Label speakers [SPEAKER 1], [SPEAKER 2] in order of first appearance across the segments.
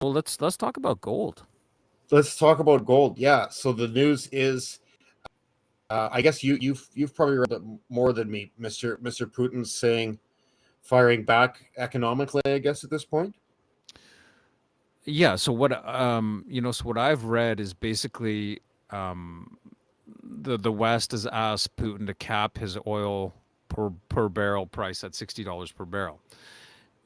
[SPEAKER 1] Well, let's talk about gold.
[SPEAKER 2] Let's talk about gold. Yeah. So the news is, I guess you've probably read it more than me, Mister Putin's saying firing back economically. I guess at this point.
[SPEAKER 1] Yeah. So what I've read is basically um, the West has asked Putin to cap his oil per barrel price at $60 per barrel,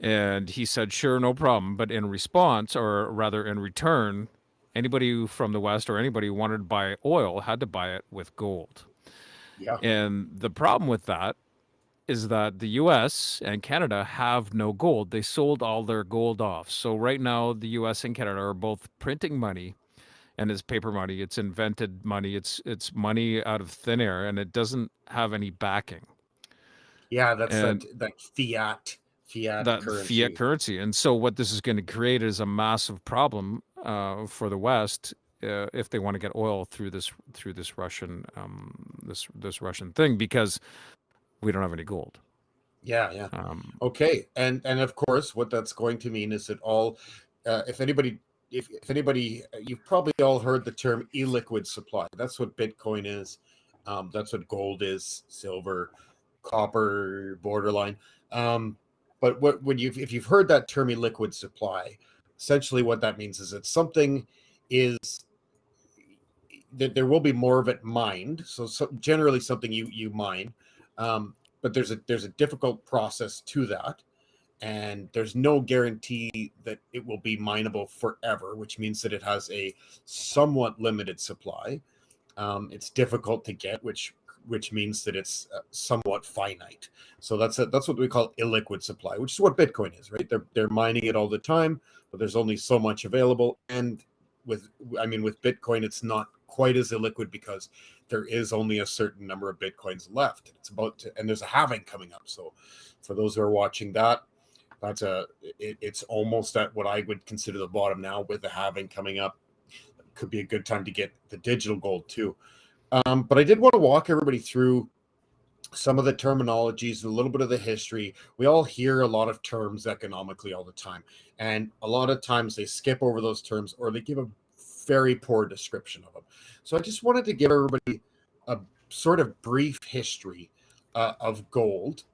[SPEAKER 1] and he said, "Sure, no problem." But in response, or rather in return, anybody from the West or anybody who wanted to buy oil had to buy it with gold.
[SPEAKER 2] Yeah.
[SPEAKER 1] And the problem with that is that the US and Canada have no gold. They sold all their gold off. So right now the US and Canada are both printing money, and it's paper money, it's invented money, it's money out of thin air, and it doesn't have any backing.
[SPEAKER 2] Yeah. That's
[SPEAKER 1] And
[SPEAKER 2] that fiat
[SPEAKER 1] that fiat
[SPEAKER 2] currency.
[SPEAKER 1] currency. And so what this is going to create is a massive problem for the West if they want to get oil through this Russian this Russian thing, because we don't have any gold.
[SPEAKER 2] Yeah. Yeah.
[SPEAKER 1] Um,
[SPEAKER 2] Okay. And of course, what that's going to mean is that all, if anybody. If anybody, you've probably all heard the term illiquid supply. That's what Bitcoin is. That's what gold is, silver, copper, borderline. Um, but when if you've heard that term illiquid supply, essentially what that means is that something is that there will be more of it mined. So generally something you mine, but there's a difficult process to that, and there's no guarantee that it will be mineable forever, which means that it has a somewhat limited supply. It's difficult to get, which means that it's somewhat finite. So that's what we call illiquid supply, which is what Bitcoin is, right? They're mining it all the time, but there's only so much available. And with with Bitcoin, it's not quite as illiquid because there is only a certain number of Bitcoins left. And there's a halving coming up. So for those who are watching that, it's almost at what I would consider the bottom now. With the halving coming up, could be a good time to get the digital gold too. But I did want to walk everybody through some of the terminologies, a little bit of the history. We all hear a lot of terms economically all the time, and a lot of times they skip over those terms or they give a very poor description of them. So I just wanted to give everybody a sort of brief history of gold.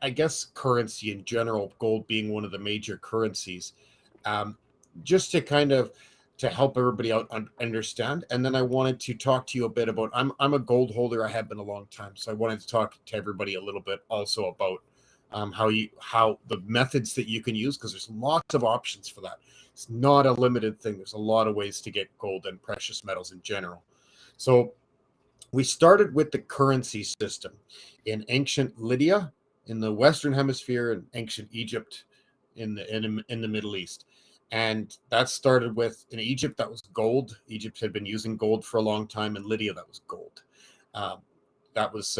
[SPEAKER 2] I guess currency in general, gold being one of the major currencies, um, just to kind of to help everybody out understand. And then I wanted to talk to you a bit about. I'm a gold holder. I have been a long time, so I wanted to talk to everybody a little bit also about how the methods that you can use, because there's lots of options for that. It's not a limited thing. There's a lot of ways to get gold and precious metals in general. So we started with the currency system in ancient Lydia in the Western Hemisphere and ancient Egypt in the Middle East. And that started with in Egypt, that was gold. Egypt had been using gold for a long time. In Lydia, that was gold. Um, that was,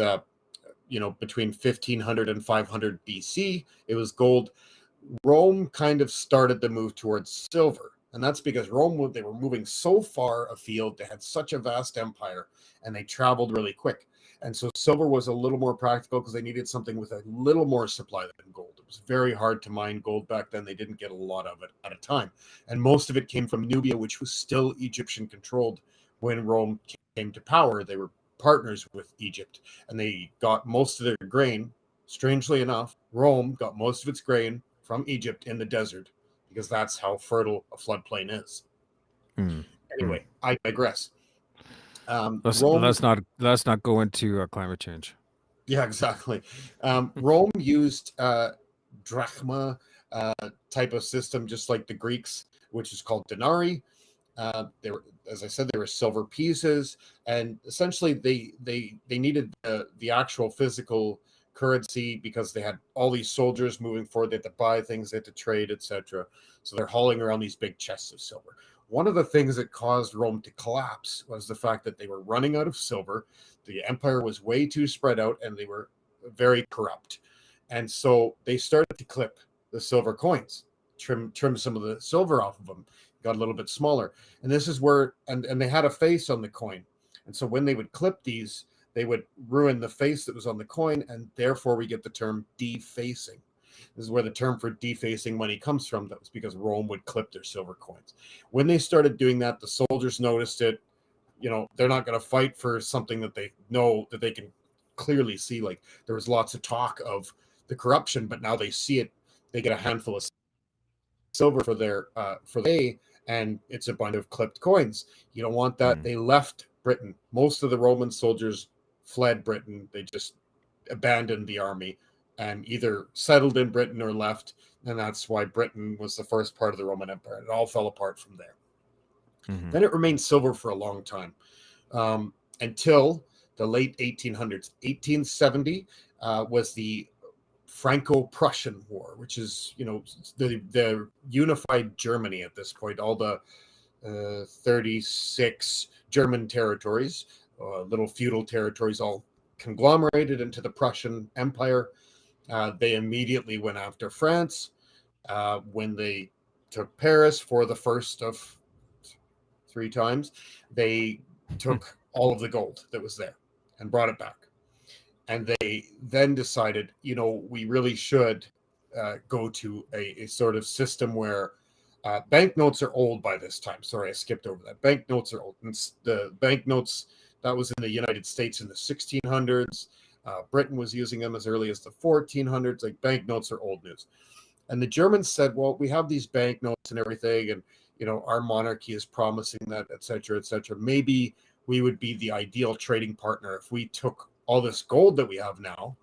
[SPEAKER 2] between 1500 and 500 BC, it was gold. Rome kind of started the move towards silver. And that's because Rome, they were moving so far afield. They had such a vast empire and they traveled really quick. And so silver was a little more practical because they needed something with a little more supply than gold. It was very hard to mine gold back then. They didn't get a lot of it at a time. And most of it came from Nubia, which was still Egyptian controlled when Rome came to power. They were partners with Egypt and they got most of their grain. Strangely enough, Rome got most of its grain from Egypt in the desert because that's how fertile a floodplain is.
[SPEAKER 1] hmm, hmm.
[SPEAKER 2] Anyway, I digress. Rome,
[SPEAKER 1] Let's not go into climate change.
[SPEAKER 2] yeah, exactly. Rome used drachma type of system, just like the Greeks, which is called denarii. They were, as I said, they were silver pieces, and essentially they needed the actual physical currency because they had all these soldiers moving forward. They had to buy things, they had to trade, etc. So they're hauling around these big chests of silver. One of the things that caused Rome to collapse was the fact that they were running out of silver. The empire was way too spread out, and they were very corrupt. And so they started to clip the silver coins, trim some of the silver off of them, got a little bit smaller. And this is where and they had a face on the coin. And so when they would clip these, they would ruin the face that was on the coin, and therefore we get the term defacing. This is where the term for defacing money comes from. That was because Rome would clip their silver coins. When they started doing that, the soldiers noticed it. They're not going to fight for something that they know that they can clearly see. Like, there was lots of talk of the corruption, but now they see it. They get a handful of silver for their and it's a bunch of clipped coins. You don't want that. They left Britain. Most of the Roman soldiers fled Britain. They just abandoned the army and either settled in Britain or left. And that's why Britain was the first part of the Roman Empire. It all fell apart from there. Then it remained silver for a long time, until the late 1800s. 1870 was the Franco-Prussian War, which is, the unified Germany at this point. All the 36 German territories, little feudal territories, all conglomerated into the Prussian Empire. They immediately went after France when they took Paris for the first of 3 times. They took all of the gold that was there and brought it back. And they then decided, we really should go to a sort of system where banknotes are old by this time. Sorry, I skipped over that. Banknotes are old. And the banknotes, that was in the United States in the 1600s. Britain was using them as early as the 1400s. Like, banknotes are old news. And the Germans said, well, we have these banknotes and everything, and our monarchy is promising that, et cetera, et cetera. Maybe we would be the ideal trading partner if we took all this gold that we have now,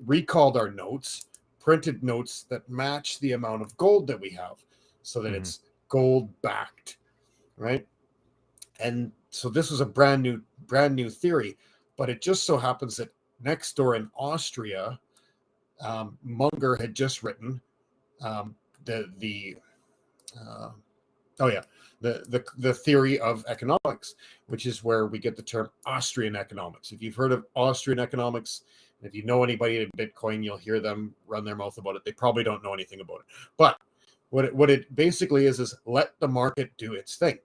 [SPEAKER 2] recalled our notes, printed notes that match the amount of gold that we have, so that it's gold backed, right? And so this was a brand new theory, but it just so happens that next door in Austria, Munger had just written the theory of economics, which is where we get the term Austrian economics. If you've heard of Austrian economics, if you know anybody in Bitcoin, you'll hear them run their mouth about it. They probably don't know anything about it. But what it basically is let the market do its thing.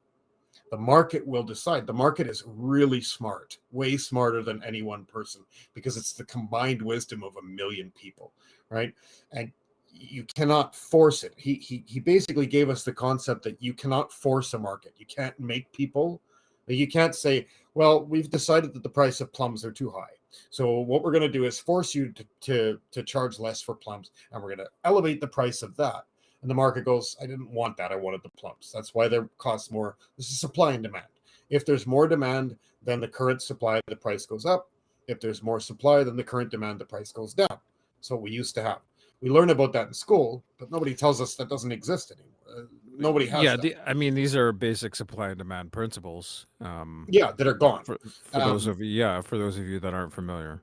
[SPEAKER 2] The market will decide. The market is really smart, way smarter than any one person, because it's the combined wisdom of a million people, right? And you cannot force it. He basically gave us the concept that you cannot force a market. You can't make people. You can't say, well, we've decided that the price of plums are too high, so what we're going to do is force you to charge less for plums, and we're going to elevate the price of that. And the market goes, I didn't want that. I wanted the plums. That's why they cost more. This is supply and demand. If there's more demand than the current supply, the price goes up. If there's more supply than the current demand, the price goes down. So we used to have. We learn about that in school, but nobody tells us that doesn't exist anymore. Nobody has that.
[SPEAKER 1] These are basic supply and demand principles.
[SPEAKER 2] That are gone.
[SPEAKER 1] For those of you that aren't familiar.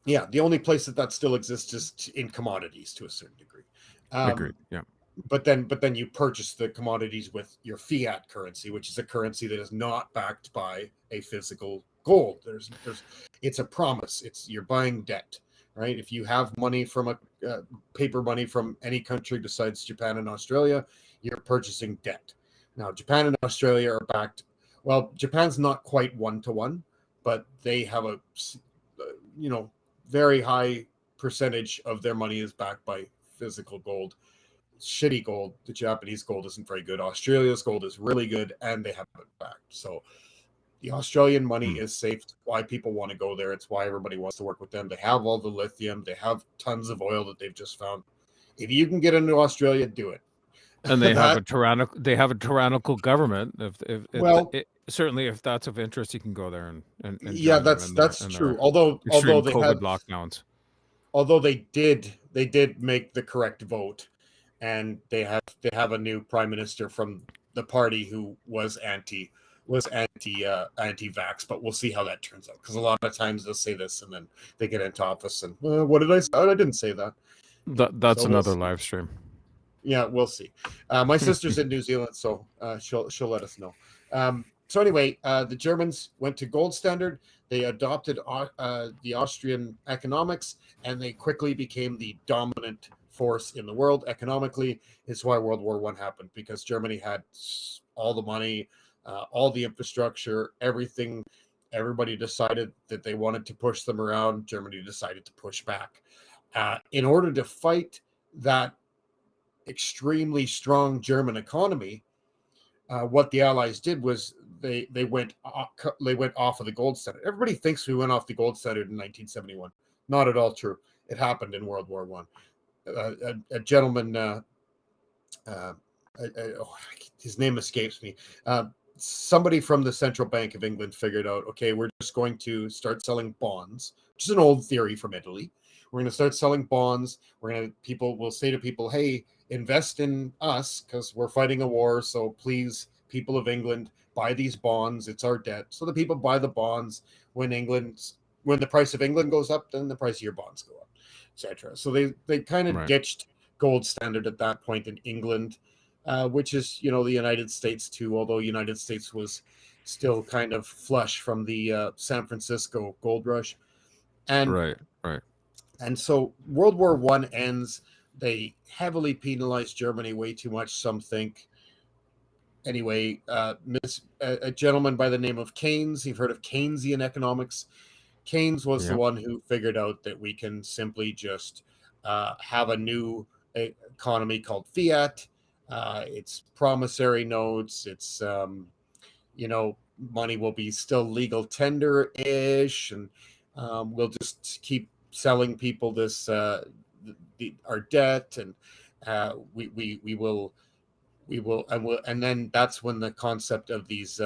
[SPEAKER 2] Yeah, the only place that still exists is in commodities to a certain degree.
[SPEAKER 1] Agreed. Yeah.
[SPEAKER 2] But then you purchase the commodities with your fiat currency, which is a currency that is not backed by a physical gold. It's a promise. You're buying debt, right? If you have money from paper money from any country besides Japan and Australia, you're purchasing debt. Now, Japan and Australia are backed. Well, Japan's not quite 1-to-1, but they have a very high percentage of their money is backed by physical gold. Shitty gold. The Japanese gold isn't very good. Australia's gold is really good, and they have it backed. So the Australian money is safe. It's why people want to go there. It's why everybody wants to work with them. They have all the lithium. They have tons of oil that they've just found. If you can get into Australia, do it.
[SPEAKER 1] And they have a tyrannical government. Certainly, if that's of interest, you can go there and
[SPEAKER 2] that's true. Although they
[SPEAKER 1] COVID
[SPEAKER 2] had
[SPEAKER 1] lockdowns.
[SPEAKER 2] Although they did make the correct vote, and they have a new prime minister from the party who was anti-vax, but we'll see how that turns out, because a lot of times they'll say this and then they get into office and what did I say? Oh, I didn't say that.
[SPEAKER 1] That's another live stream.
[SPEAKER 2] Yeah, we'll see. My sister's in New Zealand, so she'll let us know. So anyway, the Germans went to gold standard. They adopted the Austrian economics, and they quickly became the dominant force in the world economically. It's why World War I happened, because Germany had all the money, all the infrastructure, everything. Everybody decided that they wanted to push them around. Germany decided to push back. In order to fight that extremely strong German economy, what the Allies did was they went off of the gold standard. Everybody thinks we went off the gold standard in 1971. Not at all true. It happened in World War One. A gentleman, his name escapes me. Somebody from the Central Bank of England figured out, okay, we're just going to start selling bonds, which is an old theory from Italy. We're going to start selling bonds. People will say to people, hey, invest in us because we're fighting a war. So please, people of England, buy these bonds. It's our debt. So the people buy the bonds. When the price of England goes up, then the price of your bonds go up, etc. So they kind of ditched gold standard at that point in England, which is, the United States too, although United States was still kind of flush from the San Francisco gold rush. And
[SPEAKER 1] right.
[SPEAKER 2] And so World War One ends. They heavily penalized Germany way too much, some think. Anyway, a gentleman by the name of Keynes, you've heard of Keynesian economics. Keynes was the one who figured out that we can simply just have a new economy called fiat. It's promissory notes. It's, money will be still legal tender-ish, and we'll just keep selling people this our debt, and we will, and then that's when the concept of these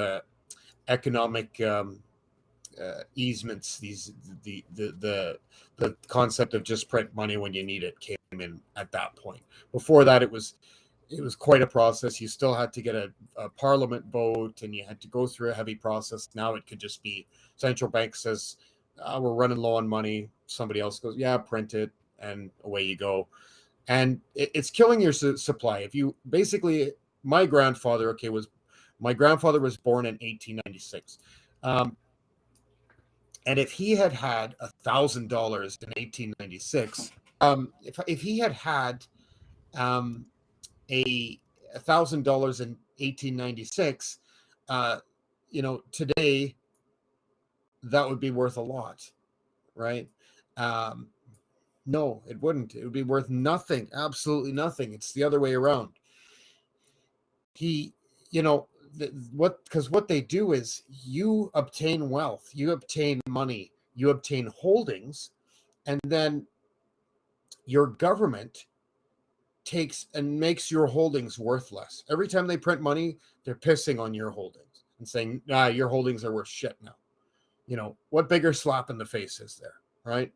[SPEAKER 2] economic easements, the concept of just print money when you need it came in at that point. Before that, it was quite a process. You still had to get a parliament vote, and you had to go through a heavy process. Now it could just be central bank says, we're running low on money. Somebody else goes, yeah, print it, and away you go. And it's killing your supply. If you basically, my grandfather was born in 1896. And if he had had $1,000 in 1896, if he had had $1,000 in 1896, today that would be worth a lot, right? No, it wouldn't. It would be worth nothing, absolutely nothing. It's the other way around. Because what they do is you obtain wealth, you obtain money, you obtain holdings, and then your government takes and makes your holdings worthless. Every time they print money, they're pissing on your holdings and saying, your holdings are worth shit now. What bigger slap in the face is there, right?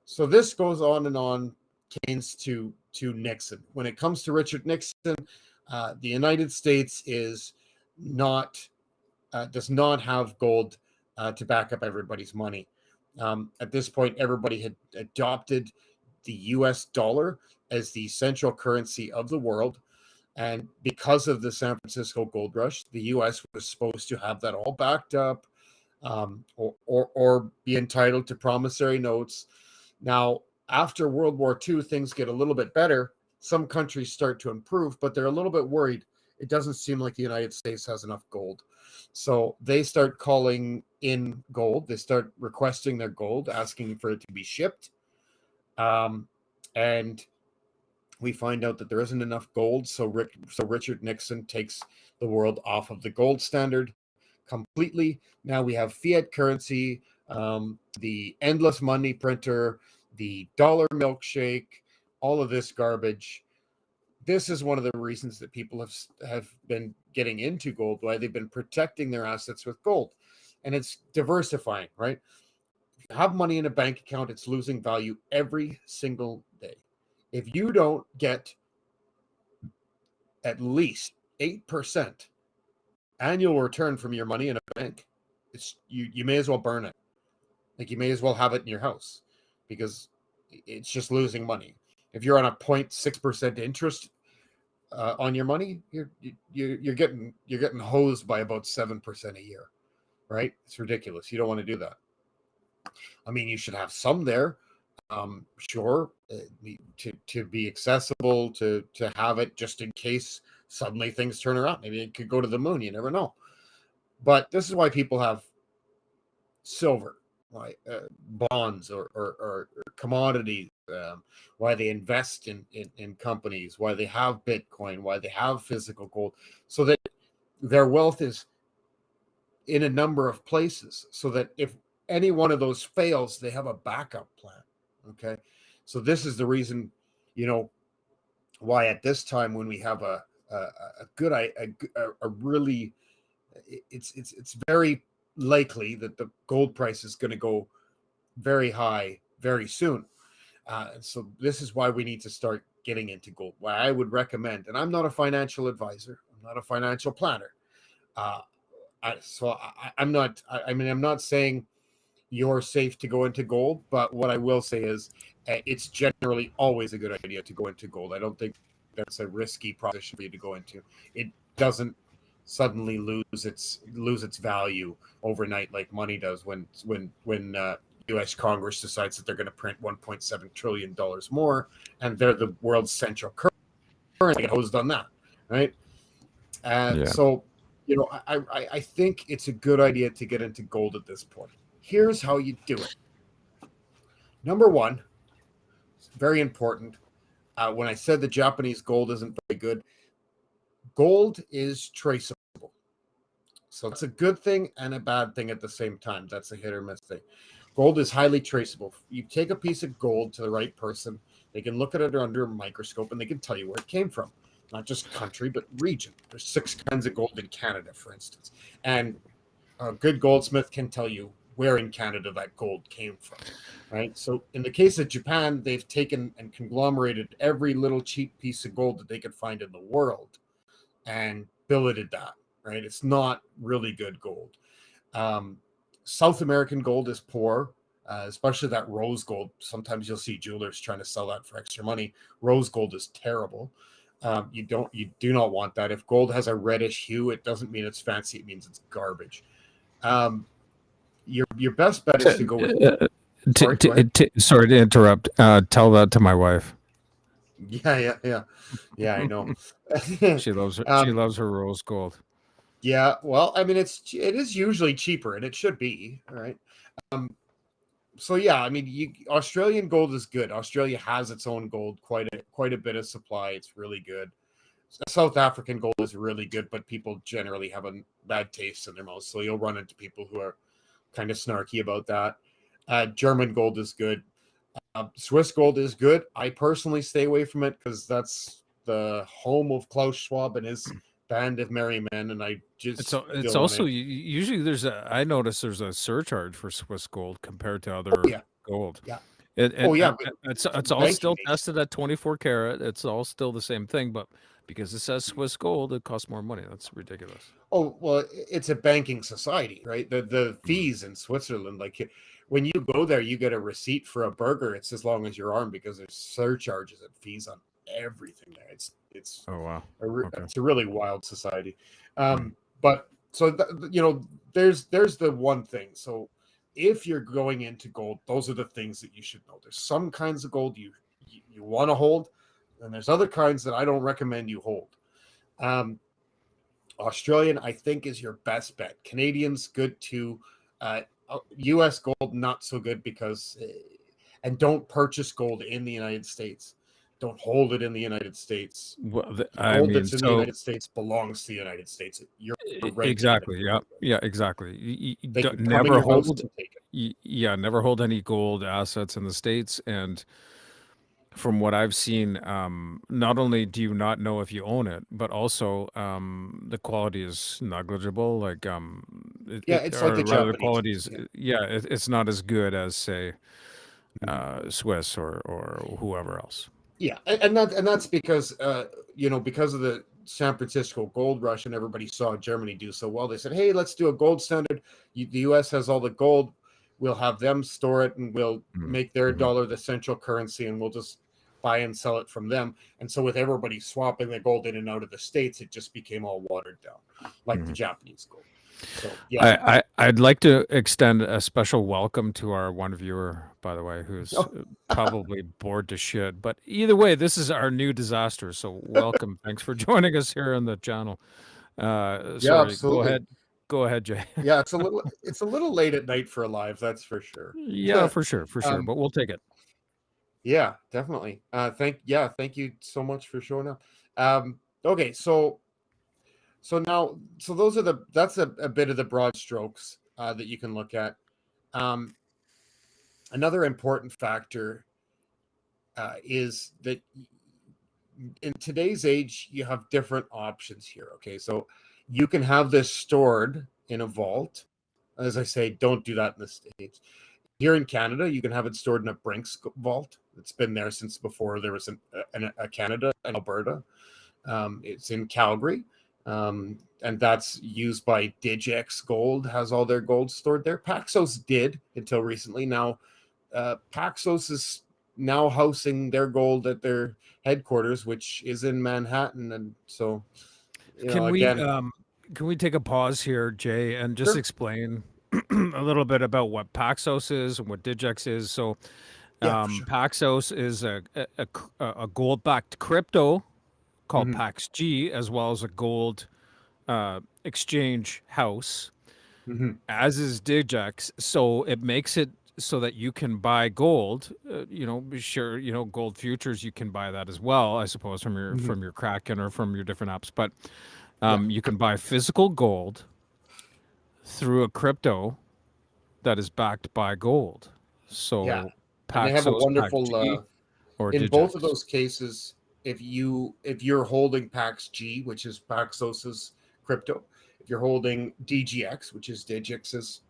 [SPEAKER 2] So this goes on and on, Keynes to Nixon. When it comes to Richard Nixon, the United States does not have gold to back up everybody's money. At this point, everybody had adopted the US dollar as the central currency of the world. And because of the San Francisco gold rush, the US was supposed to have that all backed up, or be entitled to promissory notes. Now, after World War II, things get a little bit better. Some countries start to improve, but they're a little bit worried. It doesn't seem like the United States has enough gold. So they start calling in gold. They start requesting their gold, asking for it to be shipped. And we find out that there isn't enough gold. So Richard Nixon takes the world off of the gold standard completely. Now we have fiat currency, the endless money printer, the dollar milkshake, all of this garbage. This is one of the reasons that people have been getting into gold, why they've been protecting their assets with gold. And it's diversifying, right? If you have money in a bank account, it's losing value every single day. If you don't get at least 8% annual return from your money in a bank, you may as well burn it. Like, you may as well have it in your house, because it's just losing money. If you're on a 0.6% interest on your money, you're getting hosed by about 7% a year, right? It's ridiculous. You don't want to do that. I mean, you should have some there, sure, to be accessible, to have it just in case suddenly things turn around. Maybe it could go to the moon. You never know. But this is why people have silver, right? Bonds or commodities, why they invest in companies, why they have Bitcoin, why they have physical gold, so that their wealth is in a number of places, so that if any one of those fails, they have a backup plan. Okay, so this is the reason, why at this time, when we have a really, it's very likely that the gold price is going to go very high very soon. So this is why we need to start getting into gold. Why I would recommend, and I'm not a financial advisor, I'm not a financial planner. I'm not. I'm not saying you're safe to go into gold, but what I will say is, it's generally always a good idea to go into gold. I don't think that's a risky proposition for you to go into. It doesn't suddenly lose its value overnight like money does when U.S. Congress decides that they're going to print $1.7 trillion more, and they're the world's central currency. Hosed on that, right? So, I think it's a good idea to get into gold at this point. Here's how you do it. Number one, very important. When I said the Japanese gold isn't very good, gold is traceable. So it's a good thing and a bad thing at the same time. That's a hit or miss thing. Gold is highly traceable. You take a piece of gold to the right person, they can look at it under a microscope and they can tell you where it came from. Not just country, but region. There's 6 kinds of gold in Canada, for instance. And a good goldsmith can tell you where in Canada that gold came from, right? So in the case of Japan, they've taken and conglomerated every little cheap piece of gold that they could find in the world and billeted that, right? It's not really good gold. South American gold is poor, especially that rose gold. Sometimes you'll see jewelers trying to sell that for extra money. Rose gold is terrible. You do not want that. If gold has a reddish hue, it doesn't mean it's fancy. It means it's garbage. Your best bet is to go with.
[SPEAKER 1] Sorry to interrupt. Tell that to my wife.
[SPEAKER 2] Yeah. I know.
[SPEAKER 1] She loves her rose gold.
[SPEAKER 2] Yeah, well, I mean, it is usually cheaper, and it should be, all right. So yeah, I mean, Australian gold is good. Australia has its own gold, quite a bit of supply. It's really good. South African gold is really good, but people generally have a bad taste in their mouth, so you'll run into people who are kind of snarky about that. German gold is good. Swiss gold is good. I personally stay away from it because that's the home of Klaus Schwab and his band of merry men, and I just
[SPEAKER 1] it's also usually I notice there's a surcharge for Swiss gold compared to other gold.
[SPEAKER 2] Yeah.
[SPEAKER 1] It's all still tested at 24 karat. It's all still the same thing, but because it says Swiss gold, it costs more money. That's ridiculous.
[SPEAKER 2] Oh, well, it's a banking society, right? The fees in Switzerland, like when you go there, you get a receipt for a burger. It's as long as your arm because there's surcharges and fees on everything there. It's
[SPEAKER 1] oh wow,
[SPEAKER 2] it's a really wild society. But so there's the one thing. So if you're going into gold, those are the things that you should know. There's some kinds of gold you want to hold, and there's other kinds that I don't recommend you hold. Australian, I think, is your best bet. Canadian's good too. U.S. gold, not so good because, and don't purchase gold in the United States. Don't hold it in the United States.
[SPEAKER 1] Well,
[SPEAKER 2] gold that's in the United States belongs to the United States. You're
[SPEAKER 1] exactly. Yeah, exactly. You never hold. Never hold any gold assets in the States. And from what I've seen, not only do you not know if you own it, but also the quality is negligible. Like
[SPEAKER 2] it's like the Japanese.
[SPEAKER 1] Quality is it's not as good as say Swiss or whoever else.
[SPEAKER 2] Yeah, and that's because because of the San Francisco gold rush, and everybody saw Germany do so well. They said, "Hey, let's do a gold standard. The U.S. has all the gold. We'll have them store it, and we'll make their dollar the central currency, and we'll just buy and sell it from them." And so, with everybody swapping their gold in and out of the States, it just became all watered down, like the Japanese gold. So, yeah,
[SPEAKER 1] I'd like to extend a special welcome to our one viewer, by the way, who's probably bored to shit. But either way, this is our new disaster. So welcome. Thanks for joining us here on the channel. Sorry,
[SPEAKER 2] absolutely.
[SPEAKER 1] Go ahead, Jay.
[SPEAKER 2] Yeah, it's a little late at night for a live, that's for sure.
[SPEAKER 1] Yeah, for sure. But we'll take it.
[SPEAKER 2] Yeah, definitely. Thank you so much for showing up. Okay, so those are that's a bit of the broad strokes that you can look at. Um, Another important factor is that in today's age, you have different options here. Okay, so you can have this stored in a vault. As I say, don't do that in the States. Here in Canada, you can have it stored in a Brinks vault. It's been there since before there was a Canada and Alberta. It's in Calgary, and that's used by Digex Gold. Has all their gold stored there. Paxos did until recently. Now, Paxos is now housing their gold at their headquarters, which is in Manhattan, and so
[SPEAKER 1] Can we
[SPEAKER 2] again,
[SPEAKER 1] can we take a pause here, Jay, and just
[SPEAKER 2] sure,
[SPEAKER 1] explain a little bit about what Paxos is and what Digex is? So,
[SPEAKER 2] yeah, for sure.
[SPEAKER 1] Paxos is a gold-backed crypto called
[SPEAKER 2] Hmm.
[SPEAKER 1] PaxG, as well as a gold exchange house,
[SPEAKER 2] Hmm.
[SPEAKER 1] as is Digex. So it makes it so that you can buy gold. Sure, gold futures, you can buy that as well, I suppose, from your
[SPEAKER 2] Hmm.
[SPEAKER 1] Kraken or from your different apps. But
[SPEAKER 2] Yeah,
[SPEAKER 1] you can buy physical gold through a crypto that is backed by gold.
[SPEAKER 2] yeah,
[SPEAKER 1] So
[SPEAKER 2] and they have a
[SPEAKER 1] Paxos,
[SPEAKER 2] wonderful.
[SPEAKER 1] PaxG, or
[SPEAKER 2] In both of
[SPEAKER 1] Digex.
[SPEAKER 2] those cases, if you're holding PaxG, which is Paxos's crypto, if you're holding DGX, which is Digix's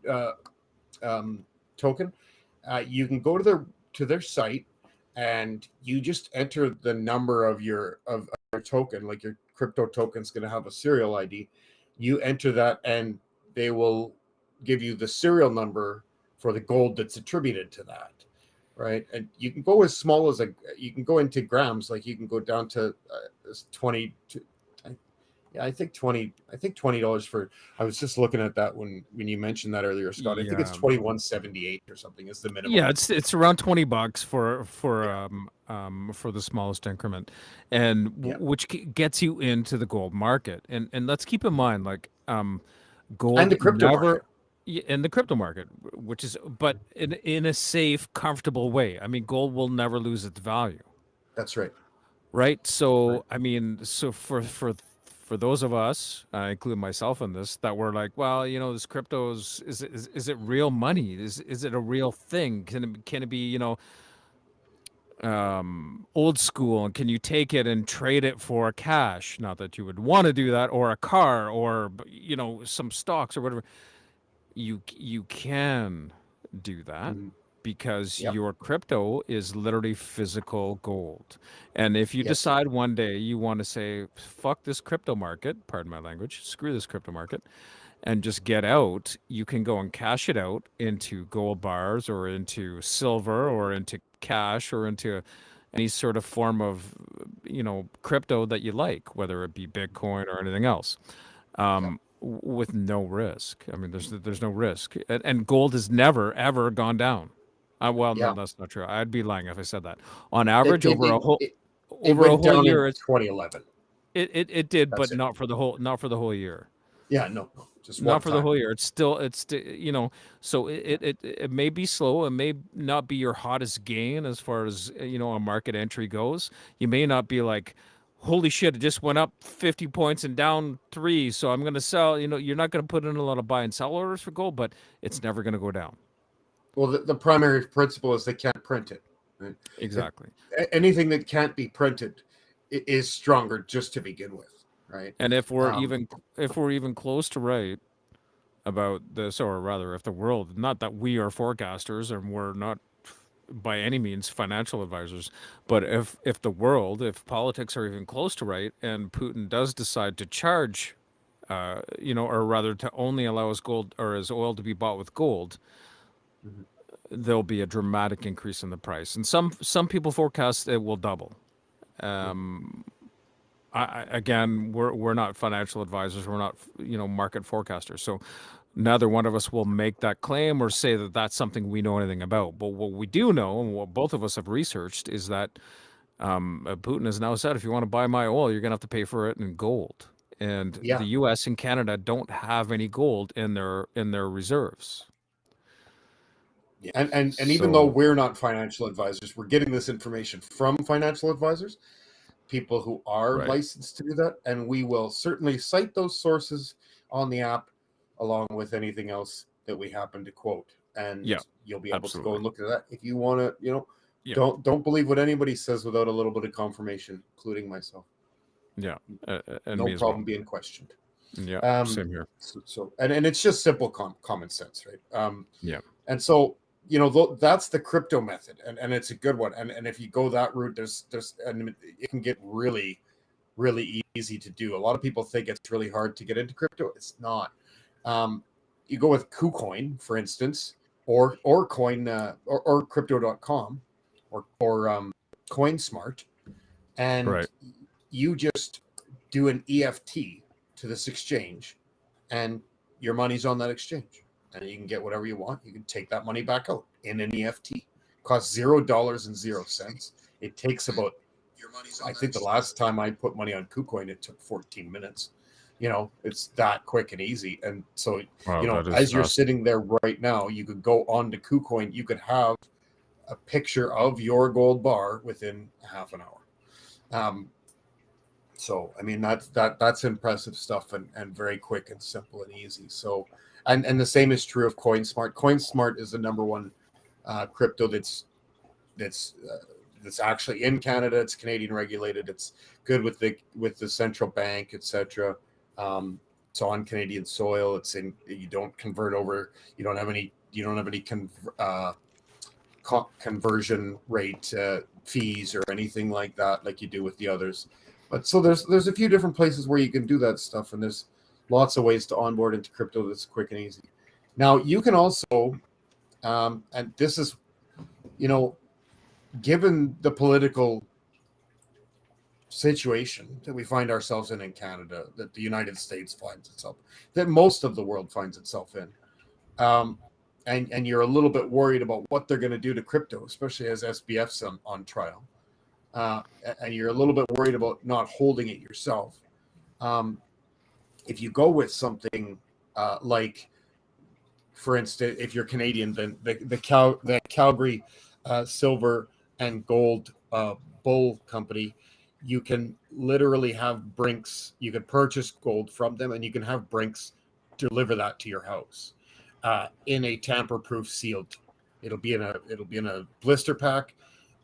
[SPEAKER 2] um, token, you can go to their site and you just enter the number of your token, like your crypto token's going to have a serial ID. You enter that, and they will give you the serial number for the gold that's attributed to that, right? And you can go as small as you can go into grams, like you can go down to 20 to, yeah, I think $20 for. I was just looking at that when you mentioned that earlier, Scott. I think it's
[SPEAKER 1] Yeah.
[SPEAKER 2] 21.78 or something is the minimum.
[SPEAKER 1] Yeah, it's around $20
[SPEAKER 2] Yeah,
[SPEAKER 1] for the smallest increment, and
[SPEAKER 2] yeah,
[SPEAKER 1] which gets you into the gold market. And let's keep in mind, like,
[SPEAKER 2] and
[SPEAKER 1] gold
[SPEAKER 2] the crypto
[SPEAKER 1] never
[SPEAKER 2] market.
[SPEAKER 1] in the crypto market, which is, but in a safe, comfortable way. I mean, gold will never lose its value,
[SPEAKER 2] That's right.
[SPEAKER 1] right?
[SPEAKER 2] Right.
[SPEAKER 1] So I mean, so for those of us, I include myself in this, that were like, well, this crypto is it real money? Is it a real thing? Can it be, old school, and can you take it and trade it for cash? Not that you would want to do that, or a car, or some stocks or whatever. You can do that
[SPEAKER 2] Mhm.
[SPEAKER 1] because
[SPEAKER 2] Yep.
[SPEAKER 1] your crypto is literally physical gold. And if you
[SPEAKER 2] Yes.
[SPEAKER 1] decide one day you want to say, fuck this crypto market, pardon my language, screw this crypto market, and just get out, you can go and cash it out into gold bars or into silver or into cash or into any sort of form of, crypto that you like, whether it be Bitcoin or anything else,
[SPEAKER 2] Yep.
[SPEAKER 1] with no risk. I mean, there's no risk, and gold has never ever gone down. Well, no,
[SPEAKER 2] Yeah.
[SPEAKER 1] that's not true. I'd be lying if I said that. On
[SPEAKER 2] It
[SPEAKER 1] average,
[SPEAKER 2] it it it
[SPEAKER 1] over a
[SPEAKER 2] went
[SPEAKER 1] whole
[SPEAKER 2] down in
[SPEAKER 1] year,
[SPEAKER 2] 2011.
[SPEAKER 1] it did,
[SPEAKER 2] That's
[SPEAKER 1] but
[SPEAKER 2] it.
[SPEAKER 1] not for the whole year.
[SPEAKER 2] Yeah. No. No. Just
[SPEAKER 1] Not
[SPEAKER 2] one
[SPEAKER 1] for the
[SPEAKER 2] time.
[SPEAKER 1] whole year. So it may be slow. It may not be your hottest gain as far as, a market entry goes. You may not be like, holy shit, it just went up 50 points and down 3, so I'm going to sell. You're not going to put in a lot of buy and sell orders for gold, but it's never going to go down.
[SPEAKER 2] Well, the primary principle is they can't print it. Right? If
[SPEAKER 1] Exactly.
[SPEAKER 2] anything that can't be printed is stronger just to begin with, right?
[SPEAKER 1] And
[SPEAKER 2] Um,
[SPEAKER 1] if we're even close to right about this, or rather if the world, not that we are forecasters and we're not by any means financial advisors, but if politics are even close to right, and Putin does decide to charge, or rather to only allow his gold or his oil to be bought with gold,
[SPEAKER 2] mhm.
[SPEAKER 1] there'll be a dramatic increase in the price, and some people forecast it will double.
[SPEAKER 2] Yeah.
[SPEAKER 1] Again, we're not financial advisors, we're not, market forecasters, so neither one of us will make that claim or say that that's something we know anything about. But what we do know, and what both of us have researched, is that Putin has now said, if you want to buy my oil, you're going to have to pay for it in gold. And
[SPEAKER 2] Yeah.
[SPEAKER 1] the U.S. and Canada don't have any gold in their reserves.
[SPEAKER 2] Yeah. And even though we're not financial advisors, we're getting this information from financial advisors, people who are
[SPEAKER 1] right.
[SPEAKER 2] licensed to do that, and we will certainly cite those sources on the app along with anything else that we happen to quote, and
[SPEAKER 1] Yeah,
[SPEAKER 2] you'll be able to go
[SPEAKER 1] absolutely.
[SPEAKER 2] and look at that if you want to.
[SPEAKER 1] Yeah.
[SPEAKER 2] Don't believe what anybody says without a little bit of confirmation, including myself.
[SPEAKER 1] Yeah. And
[SPEAKER 2] No
[SPEAKER 1] me as well.
[SPEAKER 2] problem being questioned.
[SPEAKER 1] Yeah. Same here.
[SPEAKER 2] So and it's just simple common sense, right?
[SPEAKER 1] Yeah.
[SPEAKER 2] And so, that's the crypto method, and it's a good one. And if you go that route, and it can get really, really easy to do. A lot of people think it's really hard to get into crypto. It's not. You go with KuCoin, for instance, or coin or crypto.com or CoinSmart, and
[SPEAKER 1] Right.
[SPEAKER 2] you just do an EFT to this exchange, and your money's on that exchange, and you can get whatever you want. You can take that money back out in an EFT. Costs $0.00. It takes about, I think the last time I put money on KuCoin, it took 14 minutes. It's that quick and easy. And so,
[SPEAKER 1] Wow, that is
[SPEAKER 2] as you're
[SPEAKER 1] fast.
[SPEAKER 2] sitting there right now, you could go on to KuCoin. You could have a picture of your gold bar within half an hour. So, I mean, that's impressive stuff, and very quick and simple and easy. So, and the same is true of CoinSmart. CoinSmart is the number one crypto that's actually in Canada. It's Canadian regulated. It's good with the central bank, etc. It's on Canadian soil. You don't convert over. You don't have any conversion rate fees or anything like that, like you do with the others. But so there's a few different places where you can do that stuff, and there's lots of ways to onboard into crypto that's quick and easy. Now you can also, and this is, given the political situation that we find ourselves in Canada, that the United States finds itself, that most of the world finds itself in, and you're a little bit worried about what they're going to do to crypto, especially as SBF's on trial, and you're a little bit worried about not holding it yourself. If you go with something like, for instance, if you're Canadian, then the Calgary Silver and Gold Bull Company, you can literally have Brinks. You can purchase gold from them, and you can have Brinks deliver that to your house in a tamper-proof sealed. It'll be in a blister pack,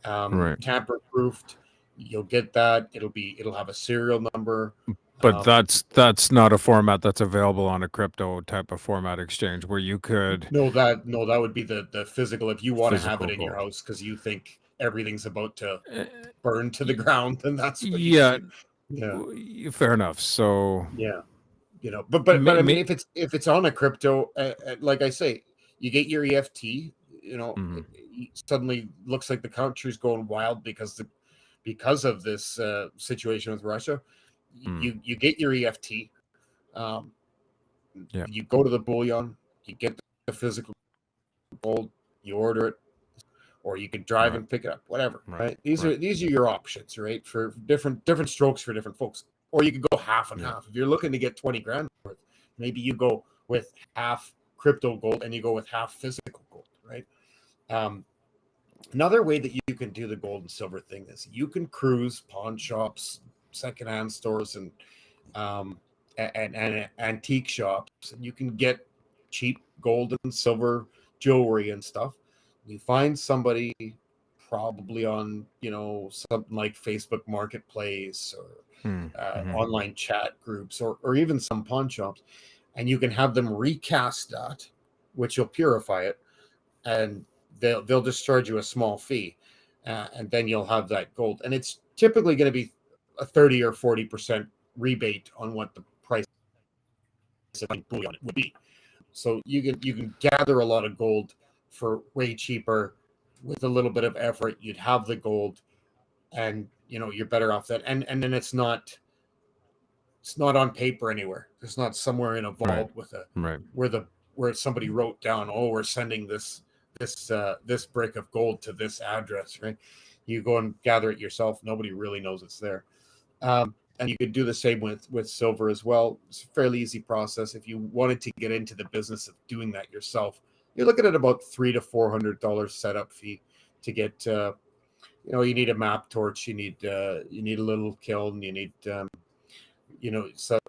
[SPEAKER 1] Right.
[SPEAKER 2] tamper-proofed. You'll get that. It'll have a serial number.
[SPEAKER 1] But that's not a format that's available on a crypto type of format exchange where you could
[SPEAKER 2] No, that would be the physical. If you want to have it
[SPEAKER 1] physical
[SPEAKER 2] in your
[SPEAKER 1] gold.
[SPEAKER 2] house because you think everything's about to
[SPEAKER 1] Uh,
[SPEAKER 2] burn to the
[SPEAKER 1] y-
[SPEAKER 2] ground, then that's what you
[SPEAKER 1] yeah,
[SPEAKER 2] do. Yeah,
[SPEAKER 1] fair enough. So
[SPEAKER 2] yeah. But I mean,
[SPEAKER 1] may,
[SPEAKER 2] if it's on a crypto, like I say, you get your EFT.
[SPEAKER 1] mhm,
[SPEAKER 2] Suddenly looks like the country's going wild because of this situation with Russia.
[SPEAKER 1] mm,
[SPEAKER 2] You get your EFT. Um,
[SPEAKER 1] yeah,
[SPEAKER 2] you go to the bullion. You get the physical gold. You order it, or you could drive
[SPEAKER 1] right,
[SPEAKER 2] and pick it up, whatever.
[SPEAKER 1] right,
[SPEAKER 2] Right? These
[SPEAKER 1] right.
[SPEAKER 2] are your options, right? For different strokes for different folks. Or you could go half and
[SPEAKER 1] Yeah,
[SPEAKER 2] half. If you're looking to get 20 grand worth, maybe you go with half crypto gold and you go with half physical gold, right? Um, Another way that you can do the gold and silver thing is you can cruise pawn shops, secondhand stores, um, and antique shops, and you can get cheap gold and silver jewelry and stuff. You find somebody probably on something like Facebook Marketplace
[SPEAKER 1] mm,
[SPEAKER 2] or
[SPEAKER 1] mhm,
[SPEAKER 2] online chat groups, or even some pawn shops, and you can have them recast that, which will purify it, and they'll just charge you a small fee, and then you'll have that gold, and it's typically going to be a 30 or 40% rebate on what the price of bullion would be. So you can gather a lot of gold for way cheaper with a little bit of effort. You'd have the gold, and you're better off that. And then it's not on paper anywhere. It's not somewhere in a
[SPEAKER 1] right,
[SPEAKER 2] vault with a
[SPEAKER 1] right.
[SPEAKER 2] where somebody wrote down, oh, we're sending this brick of gold to this address, right? You go and gather it yourself. Nobody really knows it's there. And you could do the same with silver as well. It's a fairly easy process. If you wanted to get into the business of doing that yourself, you're looking at about $300 to $400 setup fee to get. You need a map torch, you need a little kiln, you need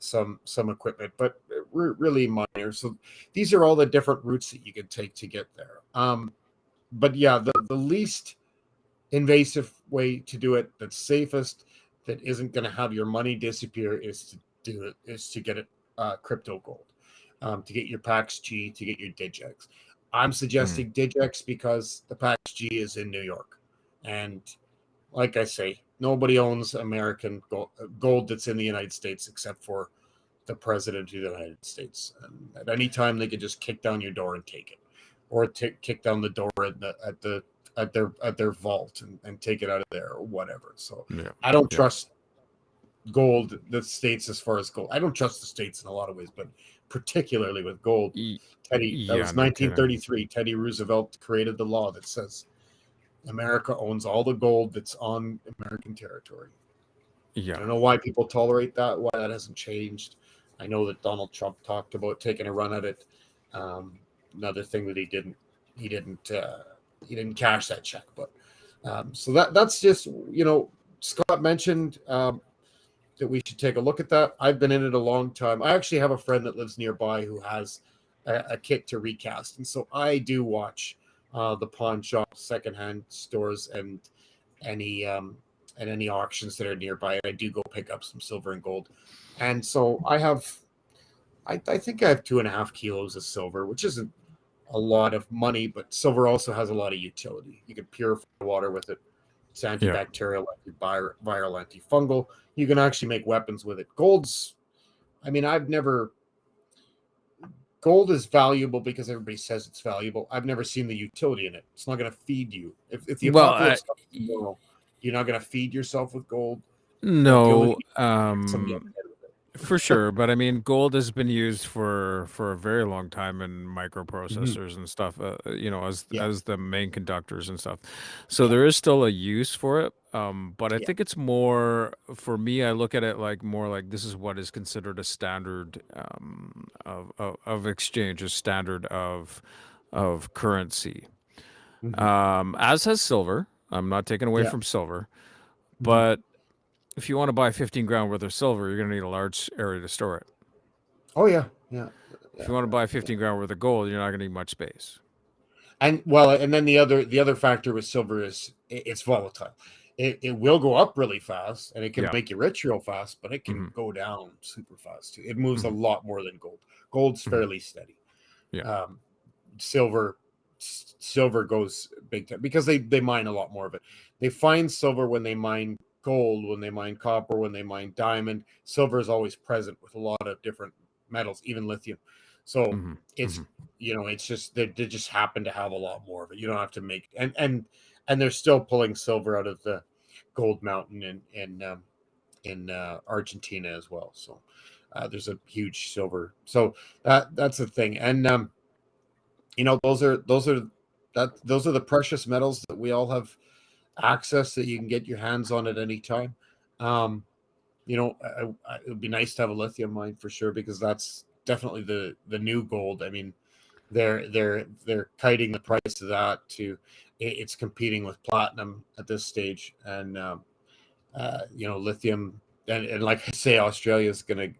[SPEAKER 2] some equipment, but really minor. So these are all the different routes that you can take to get there. But yeah, the least invasive way to do it, that's safest, that isn't going to have your money disappear, is to get it crypto gold, to get your PAX G, to get your DigX. I'm suggesting DigX because the PAX G is in New York, and like I say, nobody owns American gold that's in the United States except for the president of the United States. And at any time, they could just kick down your door and take it, or kick down the door at their vault and take it out of there or whatever. So I don't trust gold, the states, as far as gold. I don't trust the states in a lot of ways, but particularly with gold. That was 1933. Teddy Roosevelt created the law that says America owns all the gold that's on American territory. I don't know why people tolerate that, why that hasn't changed. I know that Donald Trump talked about taking a run at it. Another thing that he didn't cash that check, but so that's just, Scott mentioned that we should take a look at that. I've been in it a long time. I actually have a friend that lives nearby who has a kit to recast, and so I do watch the pawn shops, secondhand stores, and any auctions that are nearby. And I do go pick up some silver and gold, and so I think I have 2.5 kilos of silver, which isn't a lot of money, but silver also has a lot of utility. You can purify water with it. It's antibacterial, viral, antifungal. You can actually make weapons with it. Gold is valuable because everybody says it's valuable. I've never seen the utility in it. It's not going to feed you. If the apocalypse comes tomorrow, you're not going to feed yourself with gold.
[SPEAKER 1] No, for sure. But I mean, gold has been used for a very long time in microprocessors and stuff, as the main conductors and stuff. So there is still a use for it. But I think it's more, for me, I look at it more like this is what is considered a standard of exchange, a standard of currency. As has silver. I'm not taking away from silver, but if you want to buy 15 grand worth of silver, you're going to need a large area to store it.
[SPEAKER 2] Oh yeah.
[SPEAKER 1] If you want to buy 15 grand worth of gold, you're not going to need much space.
[SPEAKER 2] And then the other factor with silver is it's volatile. It will go up really fast, and it can make you rich real fast, but it can go down super fast too. It moves a lot more than gold. Gold's fairly steady. Silver goes big time because they mine a lot more of it. They find silver when they mine gold, when they mine copper, when they mine diamond. Silver is always present with a lot of different metals, even lithium. So it's it's just they just happen to have a lot more of it. You don't have to make and they're still pulling silver out of the gold mountain in Argentina as well. So there's a huge silver. So that's the thing. And those are the precious metals that we all have access, that you can get your hands on at any time. It would be nice to have a lithium mine for sure, because that's definitely the new gold. I mean, they're kiting the price of that to it's competing with platinum at this stage, and lithium, and like I say, Australia is gonna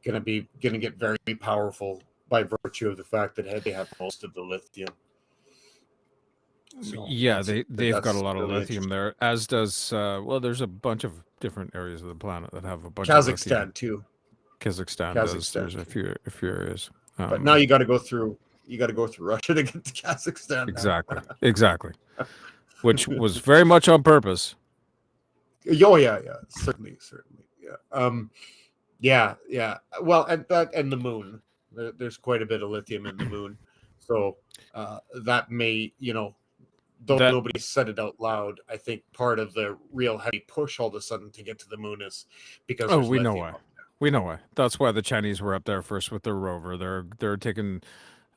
[SPEAKER 2] get very powerful by virtue of the fact that they have most of the lithium.
[SPEAKER 1] So they've got a lot of lithium there, as does there's a bunch of different areas of the planet that have a bunch of lithium.
[SPEAKER 2] Too.
[SPEAKER 1] Kazakhstan does. There's a few areas.
[SPEAKER 2] But now you got to go through Russia to get to Kazakhstan.
[SPEAKER 1] Exactly. Which was very much on purpose.
[SPEAKER 2] Oh yeah, certainly, yeah. Well, and the moon. There's quite a bit of lithium in the moon, so that may, though nobody said it out loud, I think part of the real heavy push all of a sudden to get to the moon is because
[SPEAKER 1] we know why. We know why. That's why the Chinese were up there first with their rover. They're taking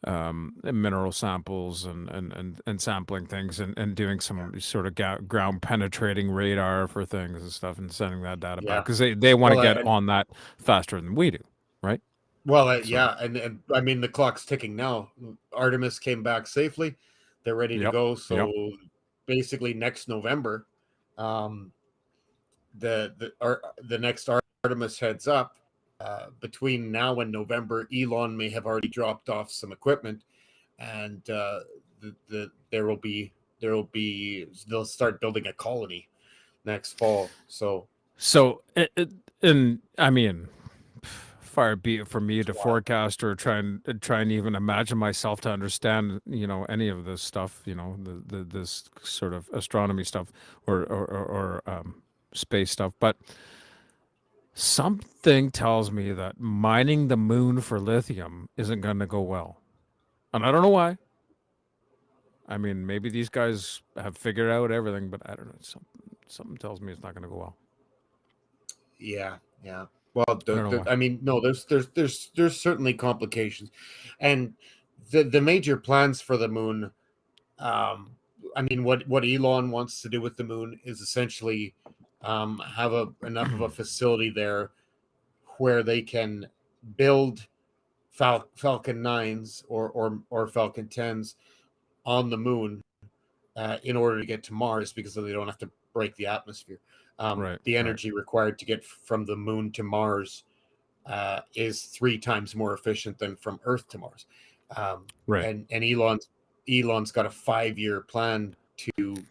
[SPEAKER 1] mineral samples and sampling things and doing some sort of ground penetrating radar for things and stuff, and sending that data back because they want to get on that faster than we do, right?
[SPEAKER 2] Well,
[SPEAKER 1] So,
[SPEAKER 2] yeah, and I mean the clock's ticking now. Artemis came back safely; they're ready to
[SPEAKER 1] yep,
[SPEAKER 2] go.
[SPEAKER 1] yep.
[SPEAKER 2] So basically, next November, um, the next Artemis heads up. Between now and November, Elon may have already dropped off some equipment, and they'll start building a colony next fall. So
[SPEAKER 1] So, and I mean, far be it from me
[SPEAKER 2] it's
[SPEAKER 1] to
[SPEAKER 2] wild.
[SPEAKER 1] forecast or try and even imagine myself to understand, any of this stuff, this sort of astronomy stuff or space stuff. But something tells me that mining the moon for lithium isn't going to go well, and I don't know why. I mean, maybe these guys have figured out everything, but I don't know. Something tells me it's not going to go well.
[SPEAKER 2] Yeah, yeah. Well,
[SPEAKER 1] I don't know why.
[SPEAKER 2] I mean, no, there's certainly complications, and the major plans for the moon. Um, I mean, what Elon wants to do with the moon is essentially have enough of a facility there where they can build Falcon 9s or Falcon 10s on the moon in order to get to Mars because they don't have to break the atmosphere.
[SPEAKER 1] Right,
[SPEAKER 2] The
[SPEAKER 1] right,
[SPEAKER 2] energy required to get from the moon to Mars is 3 times more efficient than from Earth to Mars. Um,
[SPEAKER 1] right.
[SPEAKER 2] and Elon's got a 5-year plan to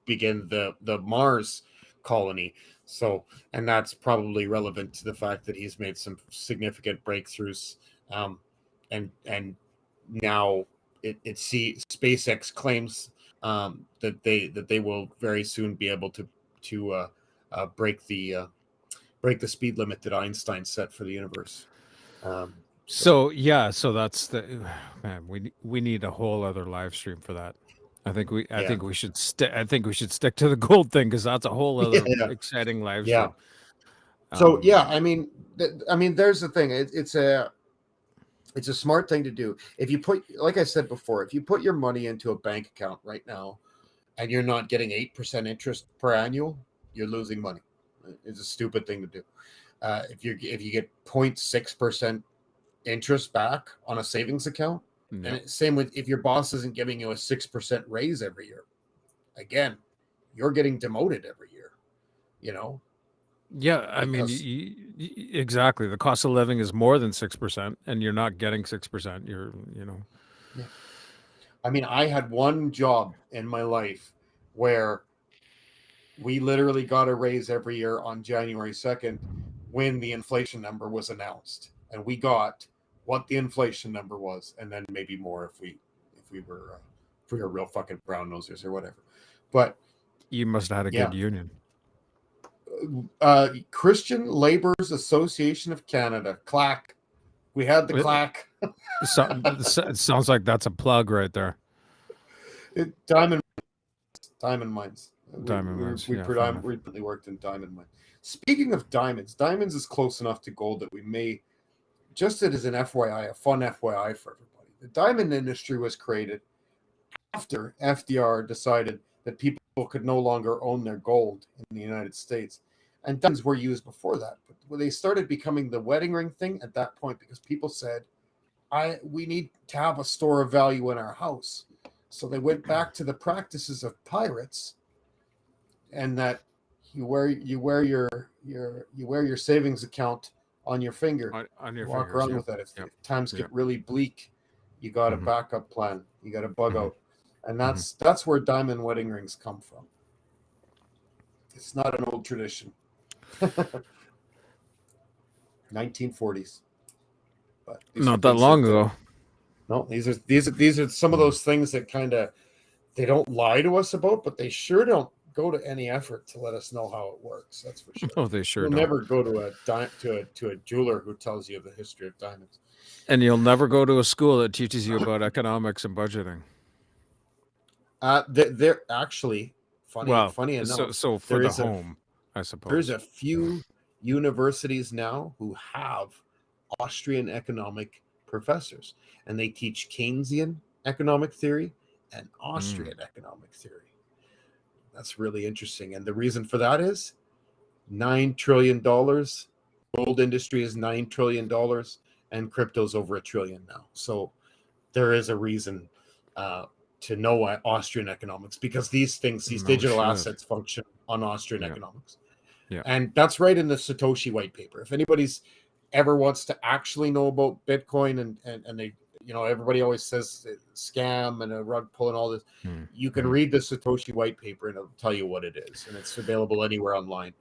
[SPEAKER 2] begin the Mars colony. So, and that's probably relevant to the fact that he's made some significant breakthroughs, and now SpaceX claims that they will very soon be able to break the speed limit that Einstein set for the universe. So
[SPEAKER 1] So yeah, so that's the man. We need a whole other live stream for that. I
[SPEAKER 2] yeah,
[SPEAKER 1] think we should stick. I think we should stick to the gold thing because that's a whole other
[SPEAKER 2] yeah,
[SPEAKER 1] exciting live
[SPEAKER 2] yeah.
[SPEAKER 1] stream.
[SPEAKER 2] So yeah,
[SPEAKER 1] Um,
[SPEAKER 2] I mean, there's the thing. It's a smart thing to do. If you put, like I said before, if you put your money into a bank account right now and you're not getting 8% interest per annual, you're losing money. It's a stupid thing to do. If you get 0.6% interest back on a savings account,
[SPEAKER 1] yeah,
[SPEAKER 2] and same with if your boss isn't giving you a 6% raise every year, again, you're getting demoted every year. You know,
[SPEAKER 1] yeah. I mean,
[SPEAKER 2] because
[SPEAKER 1] exactly. The cost of living is more than 6%, and you're not getting 6%.
[SPEAKER 2] yeah. I mean, I had one job in my life where we literally got a raise every year on January 2nd when the inflation number was announced. And we got what the inflation number was, and then maybe more if we were real fucking brown nosers or whatever. But
[SPEAKER 1] You must have had a
[SPEAKER 2] yeah,
[SPEAKER 1] good union.
[SPEAKER 2] Christian Laborers Association of Canada, CLAC. We had the
[SPEAKER 1] It,
[SPEAKER 2] CLAC.
[SPEAKER 1] it sounds like that's a plug right there.
[SPEAKER 2] Diamond mines.
[SPEAKER 1] Diamond mines. Yeah, fair enough.
[SPEAKER 2] Recently worked in diamond mine. Speaking of diamonds, diamonds is close enough to gold that we may just it as an FYI, a fun FYI for everybody. The diamond industry was created after FDR decided that people could no longer own their gold in the United States. And diamonds were used before that. But when they started becoming the wedding ring thing at that point, because people said, we need to have a store of value in our house. So they went back to the practices of pirates, and that you wear your savings account on your finger.
[SPEAKER 1] On
[SPEAKER 2] You
[SPEAKER 1] your
[SPEAKER 2] walk
[SPEAKER 1] fingers.
[SPEAKER 2] around
[SPEAKER 1] Yep.
[SPEAKER 2] with that. If
[SPEAKER 1] Yep.
[SPEAKER 2] times get
[SPEAKER 1] Yep.
[SPEAKER 2] really bleak, you got a
[SPEAKER 1] Hmm.
[SPEAKER 2] backup plan. You got a bug
[SPEAKER 1] Hmm.
[SPEAKER 2] out, and
[SPEAKER 1] Hmm.
[SPEAKER 2] that's where diamond wedding rings come from. It's not an old tradition. 1940s, but these are
[SPEAKER 1] Not that
[SPEAKER 2] things
[SPEAKER 1] long
[SPEAKER 2] that
[SPEAKER 1] ago.
[SPEAKER 2] no, these are some of
[SPEAKER 1] Mm.
[SPEAKER 2] those things that kind of they don't lie to us about, but they sure don't go to any effort to let us know how it works. That's for sure.
[SPEAKER 1] Oh, they sure
[SPEAKER 2] You'll
[SPEAKER 1] don't.
[SPEAKER 2] never go to a jeweler who tells you the history of diamonds.
[SPEAKER 1] And you'll never go to a school that teaches you about economics and budgeting.
[SPEAKER 2] They're actually
[SPEAKER 1] Well,
[SPEAKER 2] funny
[SPEAKER 1] so
[SPEAKER 2] enough.
[SPEAKER 1] so for
[SPEAKER 2] There
[SPEAKER 1] the
[SPEAKER 2] is a
[SPEAKER 1] home, I
[SPEAKER 2] there's
[SPEAKER 1] suppose.
[SPEAKER 2] a few universities now who have Austrian economic professors, and they teach Keynesian economic theory and
[SPEAKER 1] Mm.
[SPEAKER 2] Austrian economic theory. That's really interesting, and the reason for that is $9 trillion gold industry is $9 trillion and crypto's over $1 trillion now. So there is a reason to know Austrian economics, because these things, these digital assets function on Austrian economics.
[SPEAKER 1] Yeah.
[SPEAKER 2] And that's right in the Satoshi white paper. If anybody's ever wants to actually know about Bitcoin and they, everybody always says scam and a rug pull and all this, you can read the Satoshi white paper and it'll tell you what it is. And it's available anywhere online.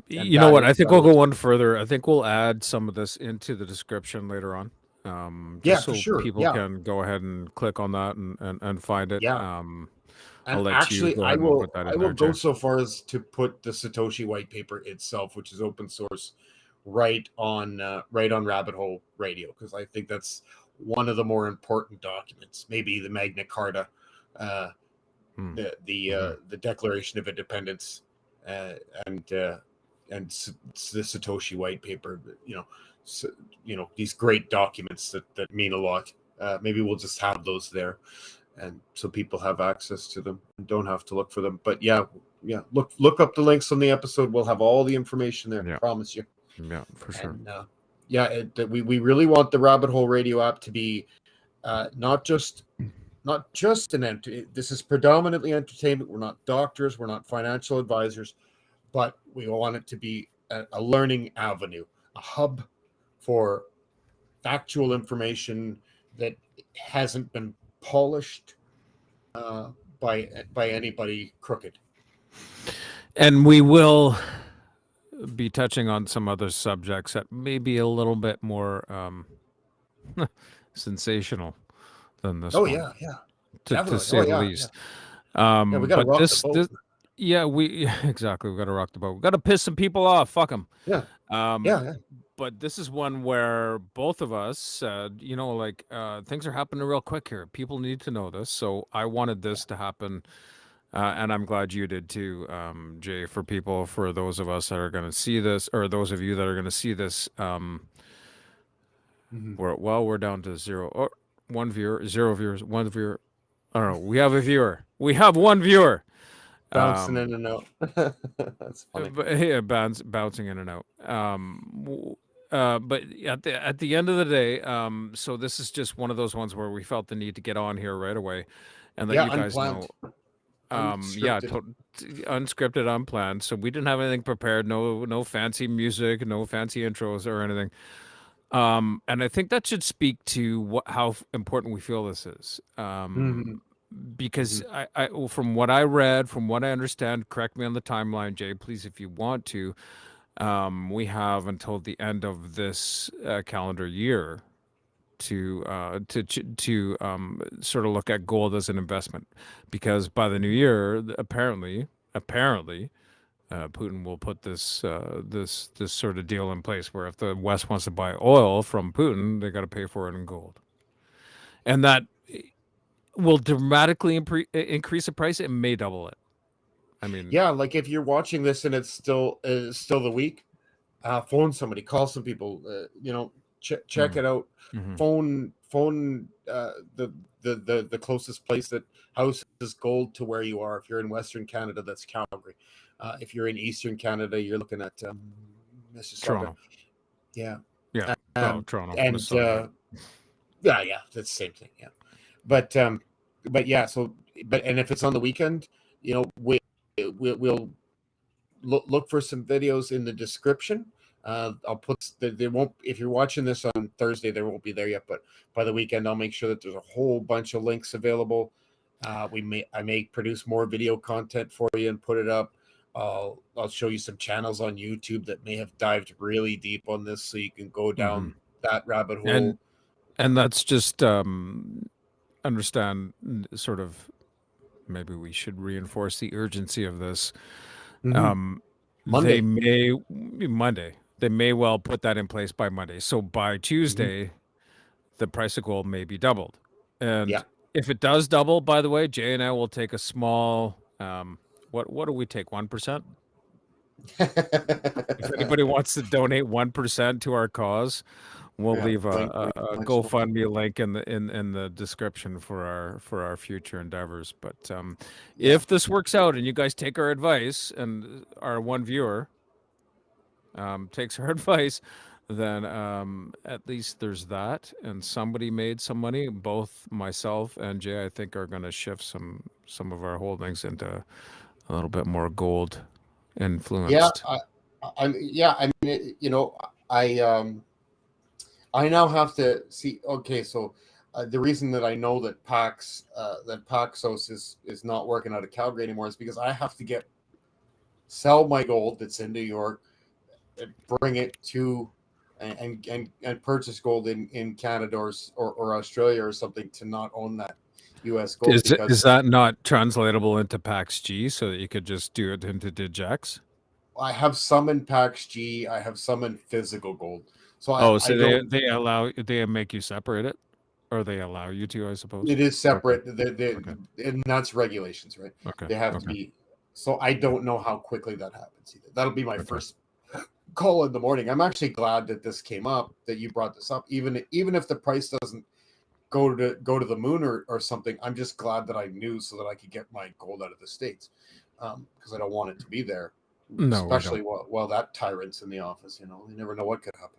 [SPEAKER 1] You know what? I think we'll go one further. I think we'll add some of this into the description later on.
[SPEAKER 2] For sure.
[SPEAKER 1] People can go ahead and click on that and find it.
[SPEAKER 2] Yeah.
[SPEAKER 1] I'll let
[SPEAKER 2] actually,
[SPEAKER 1] you go
[SPEAKER 2] I
[SPEAKER 1] ahead
[SPEAKER 2] will.
[SPEAKER 1] and put that in
[SPEAKER 2] I will
[SPEAKER 1] there,
[SPEAKER 2] go
[SPEAKER 1] Jay.
[SPEAKER 2] so far as to put the Satoshi white paper itself, which is open source, right on Rabbit Hole Radio, because I think that's one of the more important documents. Maybe the Magna Carta, the Declaration of Independence, and the Satoshi white paper. These great documents that mean a lot. Maybe we'll just have those there, and so people have access to them and don't have to look for them. But look up the links on the episode. We'll have all the information there. I promise you.
[SPEAKER 1] Yeah, for sure.
[SPEAKER 2] And, we really want the Rabbit Hole Radio app to be not just an this is predominantly entertainment. We're not doctors, we're not financial advisors, but we want it to be a learning avenue, a hub for factual information that hasn't been polished by anybody crooked.
[SPEAKER 1] And we will be touching on some other subjects that may be a little bit more sensational than this one. To say the least.
[SPEAKER 2] We got to rock the boat.
[SPEAKER 1] Exactly. We got to rock the boat. We got to piss some people off. Fuck them. But this is one where both of us said, things are happening real quick here. People need to know this. So I wanted this to happen. And I'm glad you did too, Jay, for those of us that are going to see this, or those of you that are going to see this. We're down to zero. One viewer, 0 viewers, 1 viewer. I don't know. We have a viewer. We have 1 viewer.
[SPEAKER 2] Bouncing in and out. That's funny.
[SPEAKER 1] Bouncing in and out. But at the end of the day, so this is just one of those ones where we felt the need to get on here right away, and let you guys know. Unscripted, unplanned. So we didn't have anything prepared. No fancy music, no fancy intros or anything. And I think that should speak to how important we feel this is. Because I from what I read, from what I understand, correct me on the timeline, Jay, please, if you want to. We have until the end of this calendar year to sort of look at gold as an investment, because by the new year, apparently, Putin will put this sort of deal in place where if the West wants to buy oil from Putin, they got to pay for it in gold, and that will dramatically increase the price. It may double it. I mean,
[SPEAKER 2] like if you're watching this and it's still the week, phone somebody, call some people, check it out. Phone the closest place that houses gold to where you are. If you're in Western Canada, that's Calgary. If you're in Eastern Canada, you're looking at Mississauga.
[SPEAKER 1] Toronto. Toronto.
[SPEAKER 2] And that's the same thing. And if it's on the weekend, we'll look for some videos in the description. I'll put there won't, if you're watching this on Thursday, there won't be there yet, but by the weekend I'll make sure that there's a whole bunch of links available. I may produce more video content for you and put it up. I'll show you some channels on YouTube that may have dived really deep on this, so you can go down that rabbit hole.
[SPEAKER 1] And that's just understand sort of, maybe we should reinforce the urgency of this.
[SPEAKER 2] Monday.
[SPEAKER 1] They may well put that in place by Monday. So by Tuesday, the price of gold may be doubled. And if it does double, by the way, Jay and I will take a small, what do we take? 1%? If anybody wants to donate 1% to our cause, we'll leave a GoFundMe link in the description for our future endeavors. But if this works out and you guys take our advice and are 1 viewer, takes our advice, then at least there's that. And somebody made some money. Both myself and Jay, I think, are going to shift some of our holdings into a little bit more gold
[SPEAKER 2] Yeah,
[SPEAKER 1] influenced.
[SPEAKER 2] I mean, I now have to see. Okay, so the reason that I know that Paxos is not working out of Calgary anymore is because I have to sell my gold that's in New York, and bring it to and purchase gold in Canada or Australia or something to not own that U.S. gold
[SPEAKER 1] Is
[SPEAKER 2] because
[SPEAKER 1] that not translatable into Pax G so that you could just do it into Digex?
[SPEAKER 2] I have some in Pax G, I have some in physical gold. So
[SPEAKER 1] Oh,
[SPEAKER 2] I
[SPEAKER 1] so
[SPEAKER 2] don't.
[SPEAKER 1] they make you separate it, or they allow you to, I suppose.
[SPEAKER 2] It is
[SPEAKER 1] Okay,
[SPEAKER 2] separate,
[SPEAKER 1] okay,
[SPEAKER 2] and that's regulations, right?
[SPEAKER 1] okay,
[SPEAKER 2] They have to
[SPEAKER 1] okay,
[SPEAKER 2] be. So I don't know how quickly that happens either. That'll be my
[SPEAKER 1] okay.
[SPEAKER 2] first call in the morning. I'm actually glad that this came up, that you brought this up, even if the price doesn't go to the moon or something. I'm just glad that I knew so that I could get my gold out of the States, because I don't want it to be there,
[SPEAKER 1] No, we
[SPEAKER 2] especially
[SPEAKER 1] don't.
[SPEAKER 2] while that tyrant's in the office. You never know what could happen.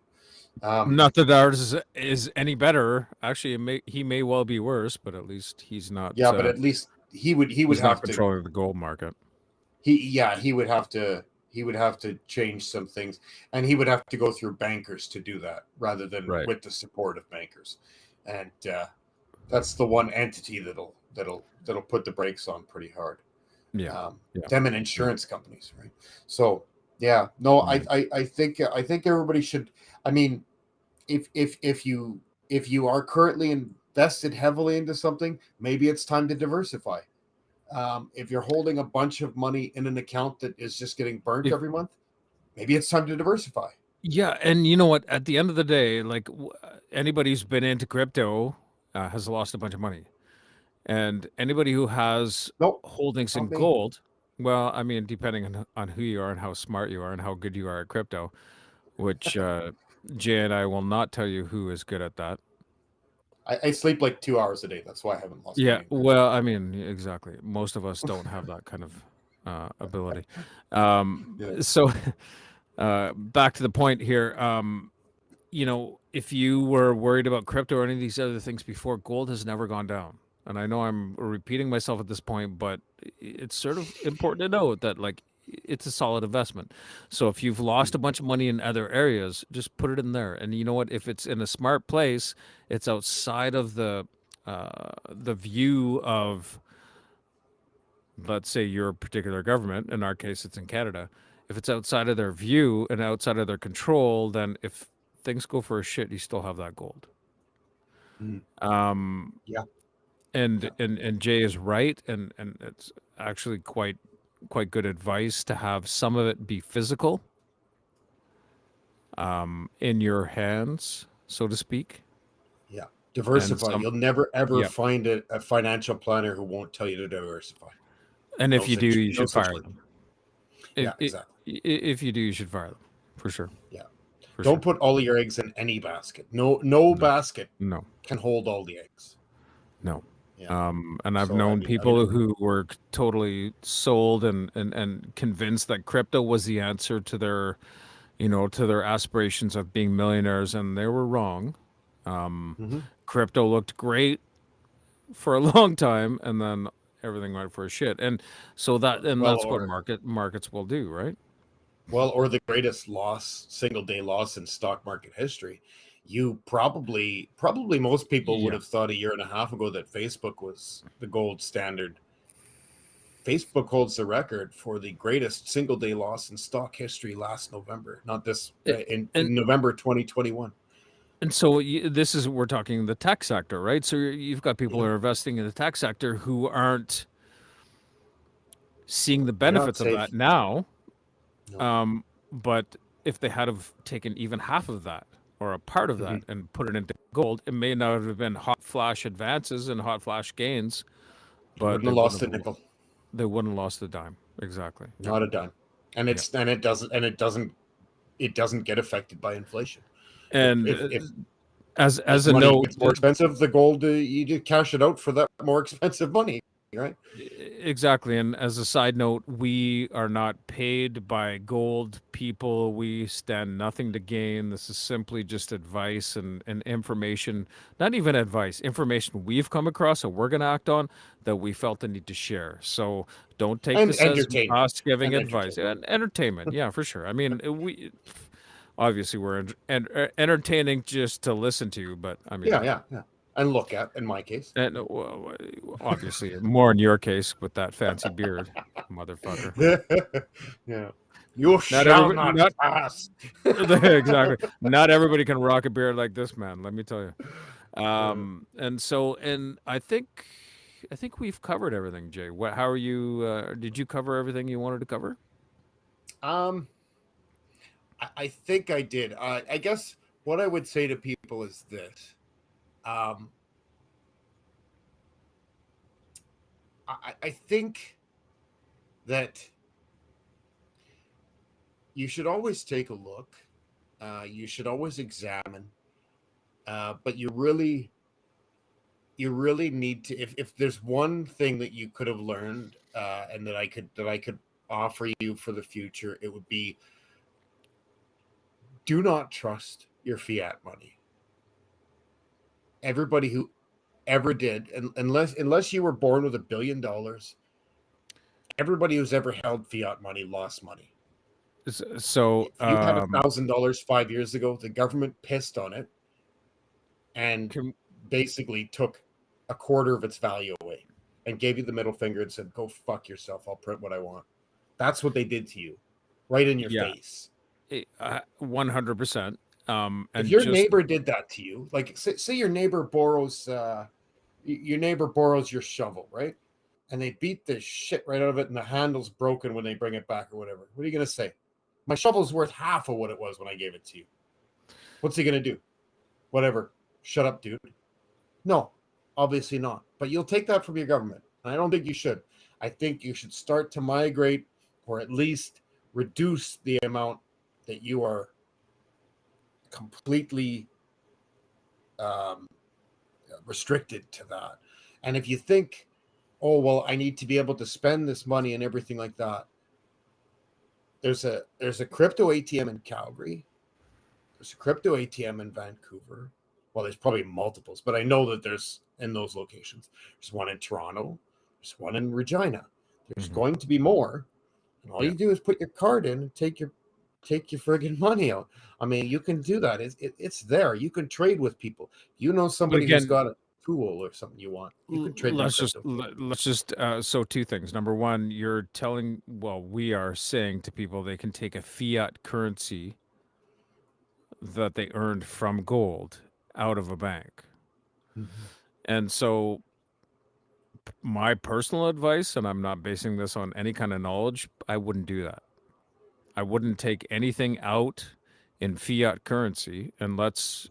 [SPEAKER 2] Um,
[SPEAKER 1] Not that ours is any better. Actually, he may well be worse, but at least
[SPEAKER 2] yeah, but at least he would
[SPEAKER 1] he's not
[SPEAKER 2] have to.
[SPEAKER 1] controlling the gold market.
[SPEAKER 2] He would have to change some things, and he would have to go through bankers to do that rather than
[SPEAKER 1] Right.
[SPEAKER 2] with the support of bankers, and that's the one entity that'll put the brakes on pretty hard.
[SPEAKER 1] Yeah. Yeah.
[SPEAKER 2] Them and insurance companies, right? So yeah, no, I,
[SPEAKER 1] Right.
[SPEAKER 2] I I think I think everybody should. I mean, if you are currently invested heavily into something, maybe it's time to diversify. If you're holding a bunch of money in an account that is just getting burnt
[SPEAKER 1] If
[SPEAKER 2] every month, maybe it's time to diversify.
[SPEAKER 1] Yeah, and you know what? At the end of the day, like anybody who's been into crypto has lost a bunch of money, and anybody who has
[SPEAKER 2] Nope,
[SPEAKER 1] holdings
[SPEAKER 2] not
[SPEAKER 1] in
[SPEAKER 2] me.
[SPEAKER 1] gold, well, I mean, depending on who you are and how smart you are and how good you are at crypto, which Jay and I will not tell you who is good at that.
[SPEAKER 2] I sleep like 2 hours a day. That's why I haven't lost
[SPEAKER 1] Yeah,
[SPEAKER 2] money in crypto.
[SPEAKER 1] well, I mean, exactly. Most of us don't have that kind of ability.
[SPEAKER 2] Yeah.
[SPEAKER 1] So, back to the point here. If you were worried about crypto or any of these other things before, gold has never gone down. And I know I'm repeating myself at this point, but it's sort of important to note that like it's a solid investment. So if you've lost a bunch of money in other areas, just put it in there. And you know what? If it's in a smart place, it's outside of the view of, let's say, your particular government. In our case, it's in Canada. If it's outside of their view and outside of their control, then if things go for a shit, you still have that gold.
[SPEAKER 2] Mm.
[SPEAKER 1] Um,
[SPEAKER 2] Yeah.
[SPEAKER 1] and
[SPEAKER 2] Yeah.
[SPEAKER 1] and Jay is right, and it's actually quite good advice to have some of it be physical, in your hands, so to speak,
[SPEAKER 2] Yeah.
[SPEAKER 1] and
[SPEAKER 2] Diversify.
[SPEAKER 1] some,
[SPEAKER 2] You'll never ever
[SPEAKER 1] yeah.
[SPEAKER 2] find a financial planner who won't tell you to diversify.
[SPEAKER 1] And
[SPEAKER 2] No
[SPEAKER 1] if you do,
[SPEAKER 2] such
[SPEAKER 1] you
[SPEAKER 2] no
[SPEAKER 1] should
[SPEAKER 2] such
[SPEAKER 1] fire
[SPEAKER 2] thing.
[SPEAKER 1] them.
[SPEAKER 2] Yeah,
[SPEAKER 1] If
[SPEAKER 2] exactly.
[SPEAKER 1] if you do, you should fire them for sure,
[SPEAKER 2] Yeah.
[SPEAKER 1] for
[SPEAKER 2] Don't
[SPEAKER 1] sure.
[SPEAKER 2] put all of your eggs in any basket. No
[SPEAKER 1] No,
[SPEAKER 2] basket
[SPEAKER 1] no,
[SPEAKER 2] can hold all the eggs.
[SPEAKER 1] no.
[SPEAKER 2] Yeah.
[SPEAKER 1] And I've
[SPEAKER 2] So I
[SPEAKER 1] known
[SPEAKER 2] mean, I mean,
[SPEAKER 1] people who were totally sold and convinced that crypto was the answer to their, to their aspirations of being millionaires, and they were wrong.
[SPEAKER 2] mhm.
[SPEAKER 1] Crypto looked great for a long time, and then everything went for a shit. And so
[SPEAKER 2] well,
[SPEAKER 1] that's what
[SPEAKER 2] or
[SPEAKER 1] markets will do, right?
[SPEAKER 2] or the greatest single day loss in stock market history. You probably most people would
[SPEAKER 1] Yeah.
[SPEAKER 2] have thought a year and a half ago that Facebook was the gold standard. Facebook holds the record for the greatest single day loss in stock history last November, not this
[SPEAKER 1] It, and
[SPEAKER 2] in November 2021.
[SPEAKER 1] and so this is, we're talking the tech sector, right? So you've got people who
[SPEAKER 2] Yeah,
[SPEAKER 1] are investing in the tech sector who aren't seeing the
[SPEAKER 2] they're not
[SPEAKER 1] benefits of that
[SPEAKER 2] safe.
[SPEAKER 1] now.
[SPEAKER 2] No.
[SPEAKER 1] Um, but if they had have taken even half of that or a part of
[SPEAKER 2] Mm-hmm.
[SPEAKER 1] that and put it into gold, it may not have been hot flash advances and hot flash gains,
[SPEAKER 2] You
[SPEAKER 1] but
[SPEAKER 2] wouldn't have lost a nickel,
[SPEAKER 1] they wouldn't have lost a dime. Exactly. Yeah.
[SPEAKER 2] not a dime, and
[SPEAKER 1] Yeah.
[SPEAKER 2] it doesn't get affected by inflation. If
[SPEAKER 1] And
[SPEAKER 2] if if
[SPEAKER 1] as
[SPEAKER 2] if
[SPEAKER 1] a
[SPEAKER 2] money
[SPEAKER 1] note,
[SPEAKER 2] gets more expensive, the gold you just cash it out for that more expensive money. right?
[SPEAKER 1] Exactly. And as a side note, we are not paid by gold people. We stand nothing to gain. This is simply just advice and information, not even advice, information we've come across and we're going to act on that we felt the need to share. So don't take
[SPEAKER 2] And
[SPEAKER 1] this as
[SPEAKER 2] entertainment.
[SPEAKER 1] us giving
[SPEAKER 2] And
[SPEAKER 1] advice.
[SPEAKER 2] entertainment.
[SPEAKER 1] And entertainment. Yeah, for sure. I mean, we obviously we're entertaining just to listen to, but I mean,
[SPEAKER 2] Yeah. And look at, in my case.
[SPEAKER 1] and well, obviously, more in your case with that fancy beard, motherfucker.
[SPEAKER 2] Yeah. You
[SPEAKER 1] Not
[SPEAKER 2] shall
[SPEAKER 1] everybody,
[SPEAKER 2] not
[SPEAKER 1] not
[SPEAKER 2] pass.
[SPEAKER 1] exactly. Not everybody can rock a beard like this man. Let me tell you.
[SPEAKER 2] Uh,
[SPEAKER 1] And I think we've covered everything, Jay. What? How are you? Did you cover everything you wanted to cover?
[SPEAKER 2] um, I think I did. I guess what I would say to people is this. Um, I think that you should always take a look. You should always examine. But you really need to. If there's one thing that you could have learned, and that I could offer you for the future, it would be: do not trust your fiat money. Everybody who ever did, unless you were born with $1 billion, everybody who's ever held fiat money lost money.
[SPEAKER 1] So,
[SPEAKER 2] If you had $1,000 5 years ago, the government pissed on it and
[SPEAKER 1] can,
[SPEAKER 2] basically took a quarter of its value away and gave you the middle finger and said, "Go fuck yourself. I'll print what I want." That's what they did to you, right in your
[SPEAKER 1] yeah,
[SPEAKER 2] face.
[SPEAKER 1] 100%.
[SPEAKER 2] If
[SPEAKER 1] And
[SPEAKER 2] your
[SPEAKER 1] just
[SPEAKER 2] neighbor did that to you, like say your neighbor borrows your shovel, right? And they beat the shit right out of it, and the handle's broken when they bring it back or whatever. What are you gonna say? My shovel's worth half of what it was when I gave it to you. What's he gonna do? Whatever. Shut up, dude. No, obviously not. But you'll take that from your government. And I don't think you should. I think you should start to migrate, or at least reduce the amount that you are completely um, restricted to that. And if you think, oh well, I need to be able to spend this money and everything like that, there's a crypto ATM in Calgary. There's a crypto ATM in Vancouver. Well, there's probably multiples, but I know that there's in those locations. There's one in Toronto. There's one in Regina. There's
[SPEAKER 1] Mhm.
[SPEAKER 2] going to be more. And all
[SPEAKER 1] Yeah.
[SPEAKER 2] you do is put your card in and take your friggin' money out. I mean, you can do that. It's there. You can trade with people. You know
[SPEAKER 1] But
[SPEAKER 2] somebody who's
[SPEAKER 1] again,
[SPEAKER 2] got a tool or something you want. You can trade them crypto.
[SPEAKER 1] let's just so two things. Number one, we are saying to people they can take a fiat currency that they earned from gold out of a bank.
[SPEAKER 2] Mhm.
[SPEAKER 1] And so my personal advice, and I'm not basing this on any kind of knowledge, I wouldn't do that. I wouldn't take anything out in fiat currency, and let's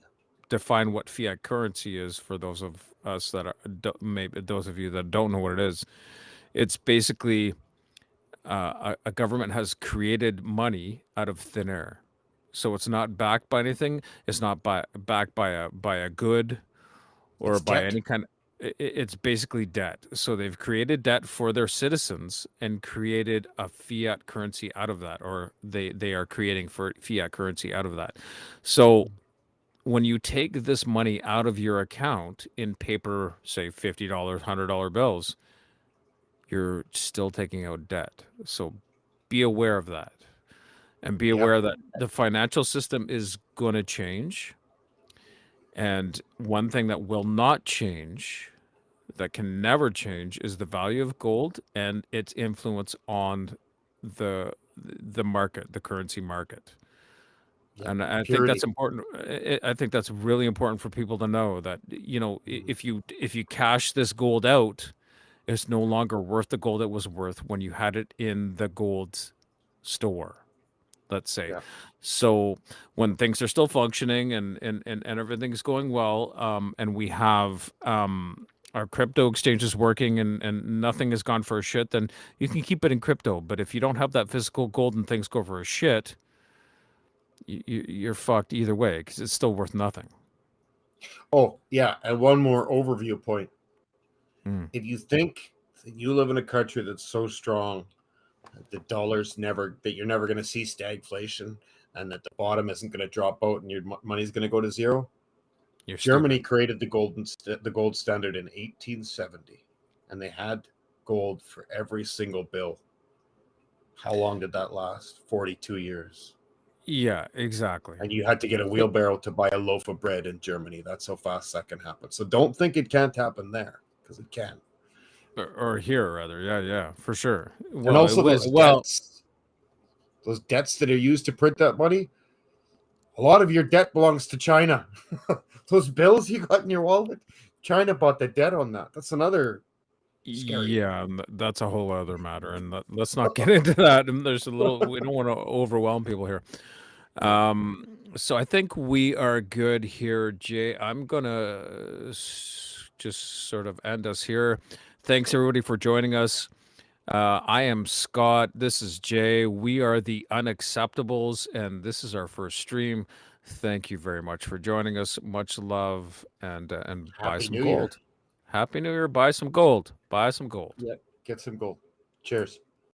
[SPEAKER 1] define what fiat currency is for those of us that are maybe those of you that don't know what it is. It's basically a government has created money out of thin air, so it's not backed by anything. It's not backed by a good or
[SPEAKER 2] It's
[SPEAKER 1] by
[SPEAKER 2] debt.
[SPEAKER 1] any kind. It's basically debt. So they've created debt for their citizens and created a fiat currency out of that, or they are creating for fiat currency out of that. So when you take this money out of your account in paper, say $50, $100 bills, you're still taking out debt. So be aware of that, and be
[SPEAKER 2] Yep.
[SPEAKER 1] aware that the financial system is going to change. And one thing that will not change, that can never change, is the value of gold and its influence on the market, the currency market.
[SPEAKER 2] Yep.
[SPEAKER 1] And I think that's
[SPEAKER 2] Purity.
[SPEAKER 1] important. I think that's really important for people to know that,
[SPEAKER 2] Mhm.
[SPEAKER 1] if you cash this gold out, it's no longer worth the gold it was worth when you had it in the gold store, let's say.
[SPEAKER 2] Yeah.
[SPEAKER 1] So when things are still functioning and everything's going well, and we have our crypto exchanges working and nothing has gone for a shit, then you can keep it in crypto. But if you don't have that physical gold and things go for a shit, you're fucked either way because it's still worth nothing.
[SPEAKER 2] Oh, yeah. And one more overview point.
[SPEAKER 1] Mm.
[SPEAKER 2] If you think you live in a country that's so strong that the dollar's never that you're never going to see stagflation, and that the bottom isn't going to drop out and your money's going to go to zero.
[SPEAKER 1] You're
[SPEAKER 2] Germany
[SPEAKER 1] stupid.
[SPEAKER 2] created the gold standard in 1870, and they had gold for every single bill. How long did that last? 42 years.
[SPEAKER 1] Yeah, exactly.
[SPEAKER 2] And you had to get a wheelbarrow to buy a loaf of bread in Germany. That's how fast that can happen. So don't think it can't happen there, because it can.
[SPEAKER 1] Or here rather. Yeah, for sure.
[SPEAKER 2] And
[SPEAKER 1] Well, it
[SPEAKER 2] also
[SPEAKER 1] was
[SPEAKER 2] those debts that are used to print that money, a lot of your debt belongs to China. Those bills you got in your wallet, China bought the debt on that. That's another scary.
[SPEAKER 1] yeah, and that's a whole other matter, and let's not get into that. And there's a little. We don't want to overwhelm people here. So I think we are good here, Jay. I'm gonna just sort of end us here. Thanks everybody for joining us. I am Scott. This is Jay. We are the Unacceptables, and this is our first stream. Thank you very much for joining us. Much love, and buy
[SPEAKER 2] Happy
[SPEAKER 1] some
[SPEAKER 2] New Year.
[SPEAKER 1] gold. Happy New Year. Buy some gold. Buy some gold.
[SPEAKER 2] Yeah, get some gold. Cheers.